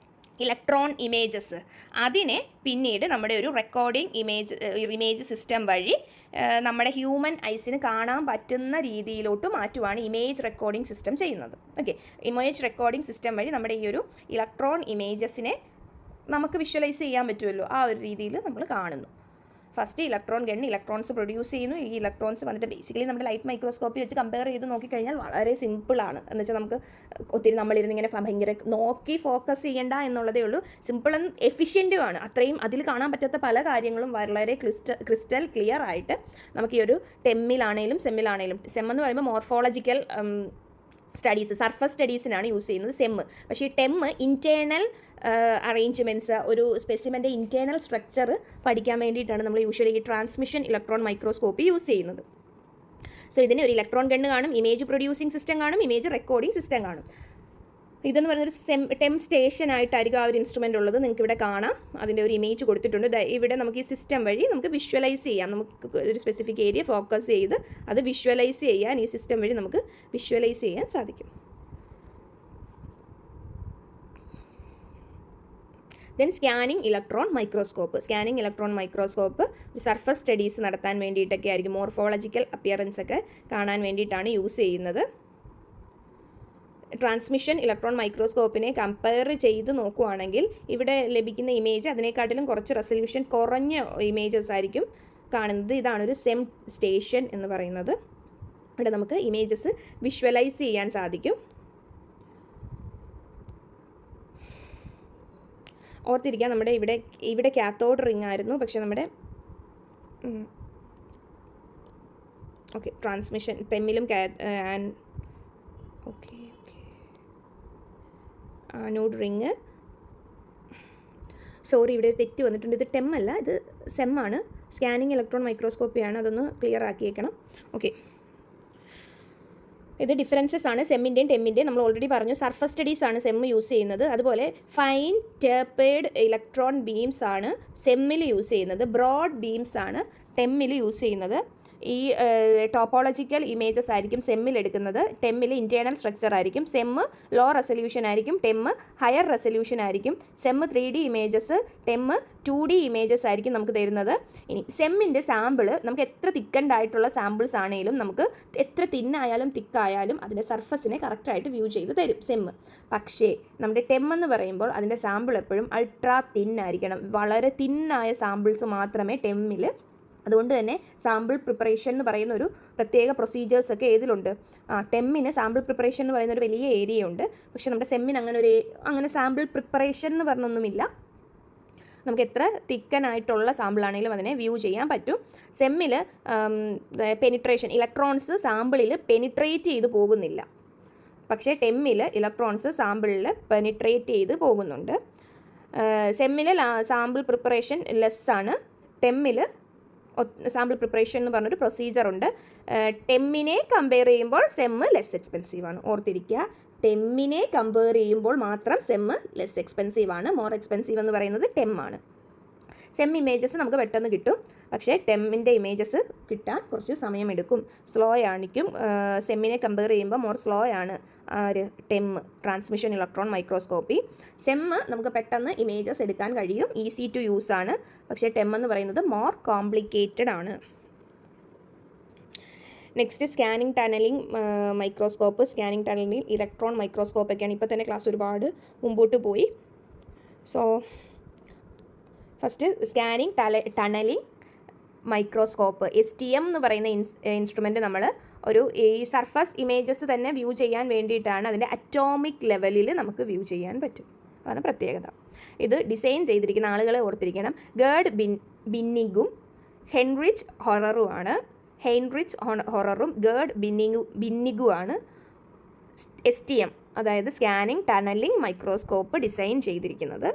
ഇലക്ട്രോൺ ഇമേജസ്, അതിനെ പിന്നീട് നമ്മുടെ ഒരു റെക്കോർഡിംഗ് ഇമേജ് സിസ്റ്റം വഴി നമ്മുടെ ഹ്യൂമൻ ഐസിന് കാണാൻ പറ്റുന്ന രീതിയിലോട്ട് മാറ്റുവാണ് ഇമേജ് റെക്കോർഡിംഗ് സിസ്റ്റം ചെയ്യുന്നത്. ഓക്കെ, ഇമേജ് റെക്കോർഡിംഗ് സിസ്റ്റം വഴി നമ്മുടെ ഈ ഒരു ഇലക്ട്രോൺ ഇമേജസിനെ നമുക്ക് വിഷ്വലൈസ് ചെയ്യാൻ പറ്റുമല്ലോ, ആ ഒരു രീതിയിൽ നമ്മൾ കാണുന്നു. First electron gun electrons produce ചെയ്യുന്നു. ഈ ഇലക്ട്രോൺസ് വന്നിട്ട് ബേസിക്കലി നമ്മുടെ ലൈറ്റ് മൈക്രോസ്കോപ്പി വെച്ച് കമ്പയർ ചെയ്ത് നോക്കിക്കഴിഞ്ഞാൽ വളരെ സിമ്പിളാണ്. എന്ന് വെച്ചാൽ നമുക്ക് ഒത്തിരി നമ്മളിരുന്ന് ഇങ്ങനെ ഭയങ്കര നോക്കി ഫോക്കസ് ചെയ്യേണ്ട എന്നുള്ളതേ ഉള്ളൂ. സിമ്പിൾ ആൻഡ് എഫിഷ്യൻറ്റുമാണ്. അത്രയും അതിൽ കാണാൻ പറ്റാത്ത പല കാര്യങ്ങളും വളരെ ക്രിസ്റ്റൽ ക്ലിയർ ആയിട്ട് നമുക്ക് ഈ ഒരു ടെമ്മിലാണേലും സെമ്മിലാണേലും, സെം എന്ന് പറയുമ്പോൾ മോർഫോളജിക്കൽ സ്റ്റഡീസ്, സർഫസ് സ്റ്റഡീസിനാണ് യൂസ് ചെയ്യുന്നത് സെം. പക്ഷേ ഈ ടെമ്മ് ഇൻറ്റേർണൽ അറേഞ്ച്മെൻറ്റ്സ്, ഒരു സ്പെസിമെൻ്റെ ഇൻറ്റേർണൽ സ്ട്രക്ചർ പഠിക്കാൻ വേണ്ടിയിട്ടാണ് നമ്മൾ യൂഷ്വലി ഈ ട്രാൻസ്മിഷൻ ഇലക്ട്രോൺ മൈക്രോസ്കോപ്പി യൂസ് ചെയ്യുന്നത്. സോ ഇതിന് ഒരു ഇലക്ട്രോൺ ഗണ്ണ് കാണും, ഇമേജ് പ്രൊഡ്യൂസിങ് സിസ്റ്റം കാണും, ഇമേജ് റെക്കോർഡിംഗ് സിസ്റ്റം കാണും. ഇതെന്ന് പറയുന്നൊരു ടെം സ്റ്റേഷൻ ആയിട്ടായിരിക്കും ആ ഒരു ഇൻസ്ട്രുമെൻ്റ് ഉള്ളത്. നിങ്ങൾക്ക് ഇവിടെ കാണാം, അതിൻ്റെ ഒരു ഇമേജ് കൊടുത്തിട്ടുണ്ട്. ഇവിടെ നമുക്ക് ഈ സിസ്റ്റം വഴി നമുക്ക് വിഷ്വലൈസ് ചെയ്യാം. നമുക്ക് ഒരു സ്പെസിഫിക് ഏരിയ ഫോക്കസ് ചെയ്ത് അത് വിഷ്വലൈസ് ചെയ്യാൻ ഈ സിസ്റ്റം വഴി നമുക്ക് വിഷ്വലൈസ് ചെയ്യാൻ സാധിക്കും. Then scanning electron microscope. Scanning electron microscope surface studies നടത്താൻ വേണ്ടിയിട്ടൊക്കെ ആയിരിക്കും, മോർഫോളജിക്കൽ അപ്പിയറൻസ് ഒക്കെ കാണാൻ വേണ്ടിയിട്ടാണ് യൂസ് ചെയ്യുന്നത്. ട്രാൻസ്മിഷൻ ഇലക്ട്രോൺ മൈക്രോസ്കോപ്പിനെ കമ്പയർ ചെയ്ത് നോക്കുകയാണെങ്കിൽ ഇവിടെ ലഭിക്കുന്ന ഇമേജ് അതിനെക്കാട്ടിലും കുറച്ച് റെസൊല്യൂഷൻ കുറഞ്ഞ ഇമേജസ് ആയിരിക്കും കാണുന്നത്. ഇതാണൊരു സെം സ്റ്റേഷൻ എന്ന് പറയുന്നത്. ഇവിടെ നമുക്ക് ഇമേജസ് വിഷ്വലൈസ് ചെയ്യാൻ സാധിക്കും. ഓർത്തിരിക്കുക, നമ്മുടെ ഇവിടെ കാത്തോഡ് റിംഗ് ആയിരുന്നു, പക്ഷെ നമ്മുടെ ഓക്കെ ട്രാൻസ്മിഷൻ ടെമ്മിലും ഓക്കെ ആനോഡ് റിങ്, സോറി ഇവിടെ തെറ്റ് വന്നിട്ടുണ്ട്. ഇത് ടെം അല്ല, ഇത് സെം ആണ്. സ്കാനിങ് ഇലക്ട്രോൺ മൈക്രോസ്കോപ്പിയാണ്, അതൊന്ന് ക്ലിയർ ആക്കിയേക്കണം. ഓക്കെ, ഇത് ഡിഫറൻസസ് ആണ് സെമ്മിൻ്റെയും ടെമ്മിൻ്റെയും. നമ്മൾ ഓൾറെഡി പറഞ്ഞു സർഫസ് സ്റ്റഡീസ് ആണ് സെം യൂസ് ചെയ്യുന്നത്. അതുപോലെ ഫൈൻ ടേപ്പേർഡ് ഇലക്ട്രോൺ ബീംസ് ആണ് സെമ്മിൽ യൂസ് ചെയ്യുന്നത്. ബ്രോഡ് ബീംസ് ആണ് ടെമ്മിൽ യൂസ് ചെയ്യുന്നത്. ഈ ടോപ്പോളജിക്കൽ ഇമേജസ് ആയിരിക്കും സെമ്മിൽ എടുക്കുന്നത്. ടെമ്മിൽ ഇൻറ്റേർണൽ സ്ട്രക്ചർ ആയിരിക്കും. സെമ്മ് ലോ റെസൊല്യൂഷൻ ആയിരിക്കും, ടെമ്മ് ഹയർ റെസൊല്യൂഷൻ ആയിരിക്കും. SEM 3D images, TEM 2D images ആയിരിക്കും നമുക്ക് തരുന്നത്. ഇനി സെമ്മിൻ്റെ സാമ്പിൾ നമുക്ക് എത്ര തിക്കൻഡ് ആയിട്ടുള്ള സാമ്പിൾസ് ആണെങ്കിലും നമുക്ക് എത്ര തിന്നായാലും തിക്കായാലും അതിൻ്റെ സർഫസിനെ കറക്റ്റായിട്ട് വ്യൂ ചെയ്ത് തരും സെമ്മ്. പക്ഷേ നമ്മുടെ ടെമ്മെന്ന് പറയുമ്പോൾ അതിൻ്റെ സാമ്പിൾ എപ്പോഴും അൾട്രാ തിന്നായിരിക്കണം. വളരെ തിന്നായ സാമ്പിൾസ് മാത്രമേ ടെമ്മിൽ. അതുകൊണ്ട് തന്നെ സാമ്പിൾ പ്രിപ്പറേഷൻ എന്ന് പറയുന്ന ഒരു പ്രത്യേക പ്രൊസീജിയേഴ്സൊക്കെ ഏതിലുണ്ട്? ടെമ്മിന് സാമ്പിൾ പ്രിപ്പറേഷൻ എന്ന് പറയുന്ന ഒരു വലിയ ഏരിയ ഉണ്ട്. പക്ഷേ നമ്മുടെ സെമ്മിന് അങ്ങനെ സാമ്പിൾ പ്രിപ്പറേഷൻ എന്ന് പറഞ്ഞൊന്നുമില്ല. നമുക്ക് എത്ര തിക്കനായിട്ടുള്ള സാമ്പിളാണെങ്കിലും അതിനെ വ്യൂ ചെയ്യാൻ പറ്റും. സെമ്മിൽ പെനിട്രേഷൻ, ഇലക്ട്രോൺസ് സാമ്പിളിൽ പെനിട്രേറ്റ് ചെയ്ത് പോകുന്നില്ല. പക്ഷേ ടെമ്മിൽ ഇലക്ട്രോൺസ് സാമ്പിളിൽ പെനിട്രേറ്റ് ചെയ്ത് പോകുന്നുണ്ട്. സെമ്മിൽ സാമ്പിൾ പ്രിപ്പറേഷൻ ലെസ്സാണ്. ടെമ്മിൽ സാമ്പിൾ പ്രിപ്പറേഷൻ എന്ന് പറഞ്ഞൊരു പ്രൊസീജിയർ ഉണ്ട്. ടെമ്മിനെ കമ്പയർ ചെയ്യുമ്പോൾ സെമ്മ് ലെസ് എക്സ്പെൻസീവ് ആണ്. ഓർത്തിരിക്കുക, ടെമ്മിനെ കമ്പയർ ചെയ്യുമ്പോൾ മാത്രം സെമ്മ് ലെസ് എക്സ്പെൻസീവ് ആണ്. മോർ എക്സ്പെൻസീവ് എന്ന് പറയുന്നത് ടെമ്മാണ്. സെം ഇമേജസ് നമുക്ക് പെട്ടെന്ന് കിട്ടും, പക്ഷേ ടെമ്മിൻ്റെ ഇമേജസ് കിട്ടാൻ കുറച്ച് സമയമെടുക്കും, സ്ലോ ആണിക്കും. സെമ്മിനെ കമ്പയർ ചെയ്യുമ്പോൾ മോർ സ്ലോ ആണ് ഒരു ടെമ്മ്, ട്രാൻസ്മിഷൻ ഇലക്ട്രോൺ മൈക്രോസ്കോപ്പി. സെമ്മ് നമുക്ക് പെട്ടെന്ന് ഇമേജസ് എടുക്കാൻ കഴിയും, ഈസി ടു യൂസ് ആണ്. പക്ഷേ ടെമ്മെന്ന് പറയുന്നത് മോർ കോംപ്ലിക്കേറ്റഡ് ആണ്. Next scanning tunnelling microscope. Scanning tunnelling electron മൈക്രോസ്കോപ്പൊക്കെയാണ്. ഇപ്പോൾ തന്നെ ക്ലാസ് ഒരുപാട് മുമ്പോട്ട് പോയി. So first scanning tunnelling microscope, STM എന്ന് പറയുന്ന ഇൻസ്ട്രുമെൻറ്റ് നമ്മൾ ഈ സർഫസ് ഇമേജസ് തന്നെ വ്യൂ ചെയ്യാൻ വേണ്ടിയിട്ടാണ്. അതിൻ്റെ അറ്റോമിക് ലെവലിൽ നമുക്ക് വ്യൂ ചെയ്യാൻ പറ്റും, അതാണ് പ്രത്യേകത. ഇത് ഡിസൈൻ ചെയ്തിരിക്കുന്ന ആളുകളെ ഓർത്തിരിക്കണം. ഗേർഡ് ബിന്നിഗും ഹെൻറിച്ച് ഹൊററുമാണ്. ഹെൻറിച്ച് ഹൊററും ഗേർഡ് ബിന്നിഗുമാണ് STM, അതായത് സ്കാനിങ് ടണലിംഗ് മൈക്രോസ്കോപ്പ് ഡിസൈൻ ചെയ്തിരിക്കുന്നത്.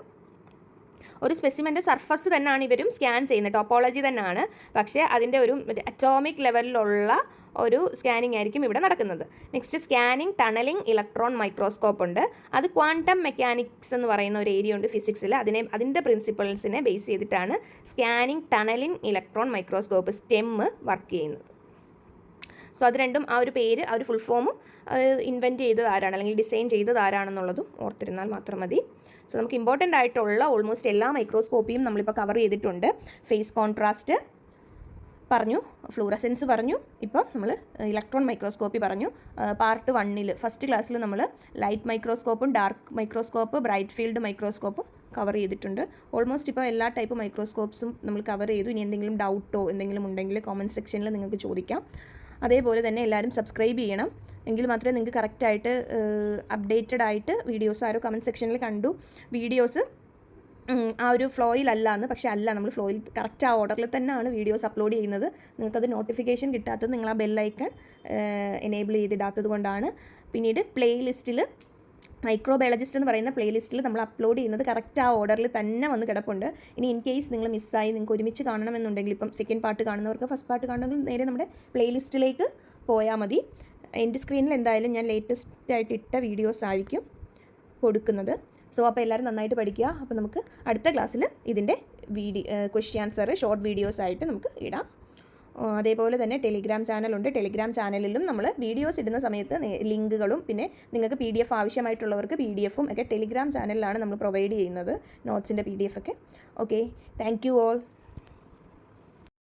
ഒരു സ്പെസിമെൻ്റെ സർഫസ് തന്നെയാണ് ഇവരും സ്കാൻ ചെയ്യുന്നത്, ടോപ്പോളജി തന്നെയാണ്. പക്ഷേ അതിൻ്റെ ഒരു അറ്റോമിക് ലെവലിലുള്ള ഒരു സ്കാനിങ് ആയിരിക്കും ഇവിടെ നടക്കുന്നത്. Next scanning tunnelling electron microscope ഉണ്ട്. അത് ക്വാണ്ടം മെക്കാനിക്സ് എന്ന് പറയുന്ന ഒരു ഏരിയ ഉണ്ട് ഫിസിക്സിൽ. അതിൻ്റെ പ്രിൻസിപ്പിൾസിനെ ബേസ് ചെയ്തിട്ടാണ് scanning tunnelling electron microscope STEM work ചെയ്യുന്നത്. സോ അത് രണ്ടും ആ ഒരു പേര്, ആ ഒരു ഫുൾ ഫോമും ഇൻവെൻറ്റ് ചെയ്തത് ആരാണ് അല്ലെങ്കിൽ ഡിസൈൻ ചെയ്തത് ആരാണെന്നുള്ളതും ഓർത്തിരുന്നാൽ മാത്രം മതി. സോ നമുക്ക് ഇമ്പോർട്ടൻ്റ് ആയിട്ടുള്ള ഓൾമോസ്റ്റ് എല്ലാ മൈക്രോസ്കോപ്പിയും നമ്മളിപ്പോൾ കവർ ചെയ്തിട്ടുണ്ട്. ഫേസ് കോൺട്രാസ്റ്റ് പറഞ്ഞു, ഫ്ലൂറസെൻസ് പറഞ്ഞു, ഇപ്പം നമ്മൾ ഇലക്ട്രോൺ മൈക്രോസ്കോപ്പി പറഞ്ഞു. പാർട്ട് 1 ഫസ്റ്റ് ക്ലാസ്സിൽ നമ്മൾ ലൈറ്റ് മൈക്രോസ്കോപ്പും ഡാർക്ക് മൈക്രോസ്കോപ്പ്, ബ്രൈറ്റ് ഫീൽഡ് മൈക്രോസ്കോപ്പും കവർ ചെയ്തിട്ടുണ്ട്. ഓൾമോസ്റ്റ് ഇപ്പോൾ എല്ലാ ടൈപ്പ് മൈക്രോസ്കോപ്സും നമ്മൾ കവർ ചെയ്തു. ഇനി എന്തെങ്കിലും ഡൗട്ടോ എന്തെങ്കിലും ഉണ്ടെങ്കിൽ കോമൻറ്റ് സെക്ഷനിൽ നിങ്ങൾക്ക് ചോദിക്കാം. അതേപോലെ തന്നെ എല്ലാവരും സബ്സ്ക്രൈബ് ചെയ്യണം, എങ്കിൽ മാത്രമേ നിങ്ങൾക്ക് കറക്റ്റായിട്ട് അപ്ഡേറ്റഡ് ആയിട്ട് വീഡിയോസ് ആരോ കമൻറ്റ് സെക്ഷനിൽ കണ്ടു വീഡിയോസ് ആ ഒരു ഫ്ലോയിലല്ല എന്ന്. പക്ഷേ അല്ല, നമ്മൾ ഫ്ലോയിൽ കറക്റ്റ് ആ ഓർഡറിൽ തന്നെയാണ് വീഡിയോസ് അപ്ലോഡ് ചെയ്യുന്നത്. നിങ്ങൾക്കത് നോട്ടിഫിക്കേഷൻ കിട്ടാത്തത് നിങ്ങൾ ആ ബെല്ലൈക്കൺ എനേബിൾ ചെയ്തിടാത്തത് കൊണ്ടാണ്. പിന്നീട് പ്ലേലിസ്റ്റിൽ മൈക്രോബയോളജിസ്റ്റ് എന്ന് പറയുന്ന പ്ലേലിസ്റ്റിൽ നമ്മൾ അപ്ലോഡ് ചെയ്യുന്നത് കറക്റ്റ് ആ ഓർഡറിൽ തന്നെ വന്ന് കിടപ്പുണ്ട്. ഇനി ഇൻ കേസ് നിങ്ങൾ മിസ്സായി നിങ്ങൾക്ക് ഒരുമിച്ച് കാണണമെന്നുണ്ടെങ്കിൽ, ഇപ്പം സെക്കൻഡ് പാർട്ട് കാണുന്നവർക്ക് ഫസ്റ്റ് പാർട്ട് കാണണമെങ്കിൽ നേരെ നമ്മുടെ പ്ലേലിസ്റ്റിലേക്ക് പോയാൽ മതി. എൻ്റെ സ്ക്രീനിൽ എന്തായാലും ഞാൻ ലേറ്റസ്റ്റ് ആയിട്ട് ഇട്ട വീഡിയോസ് ആയിരിക്കും കൊടുക്കുന്നത്. സോ അപ്പോൾ എല്ലാവരും നന്നായിട്ട് പഠിക്കുക. അപ്പോൾ നമുക്ക് അടുത്ത ക്ലാസ്സിൽ ഇതിൻ്റെ ക്വസ്റ്റ്യൻ ആൻസർ ഷോർട്ട് വീഡിയോസ് ആയിട്ട് നമുക്ക് ഇടാം. അതേപോലെ തന്നെ ടെലിഗ്രാം ചാനലുണ്ട്. ടെലിഗ്രാം ചാനലിലും നമ്മൾ വീഡിയോസ് ഇടുന്ന സമയത്ത് ലിങ്കുകളും പിന്നെ നിങ്ങൾക്ക് PDF ആവശ്യമായിട്ടുള്ളവർക്ക് PDF ഒക്കെ ടെലിഗ്രാം ചാനലിലാണ് നമ്മൾ പ്രൊവൈഡ് ചെയ്യുന്നത്, നോട്ട്സിൻ്റെ PDF ഒക്കെ. Okay, thank you all.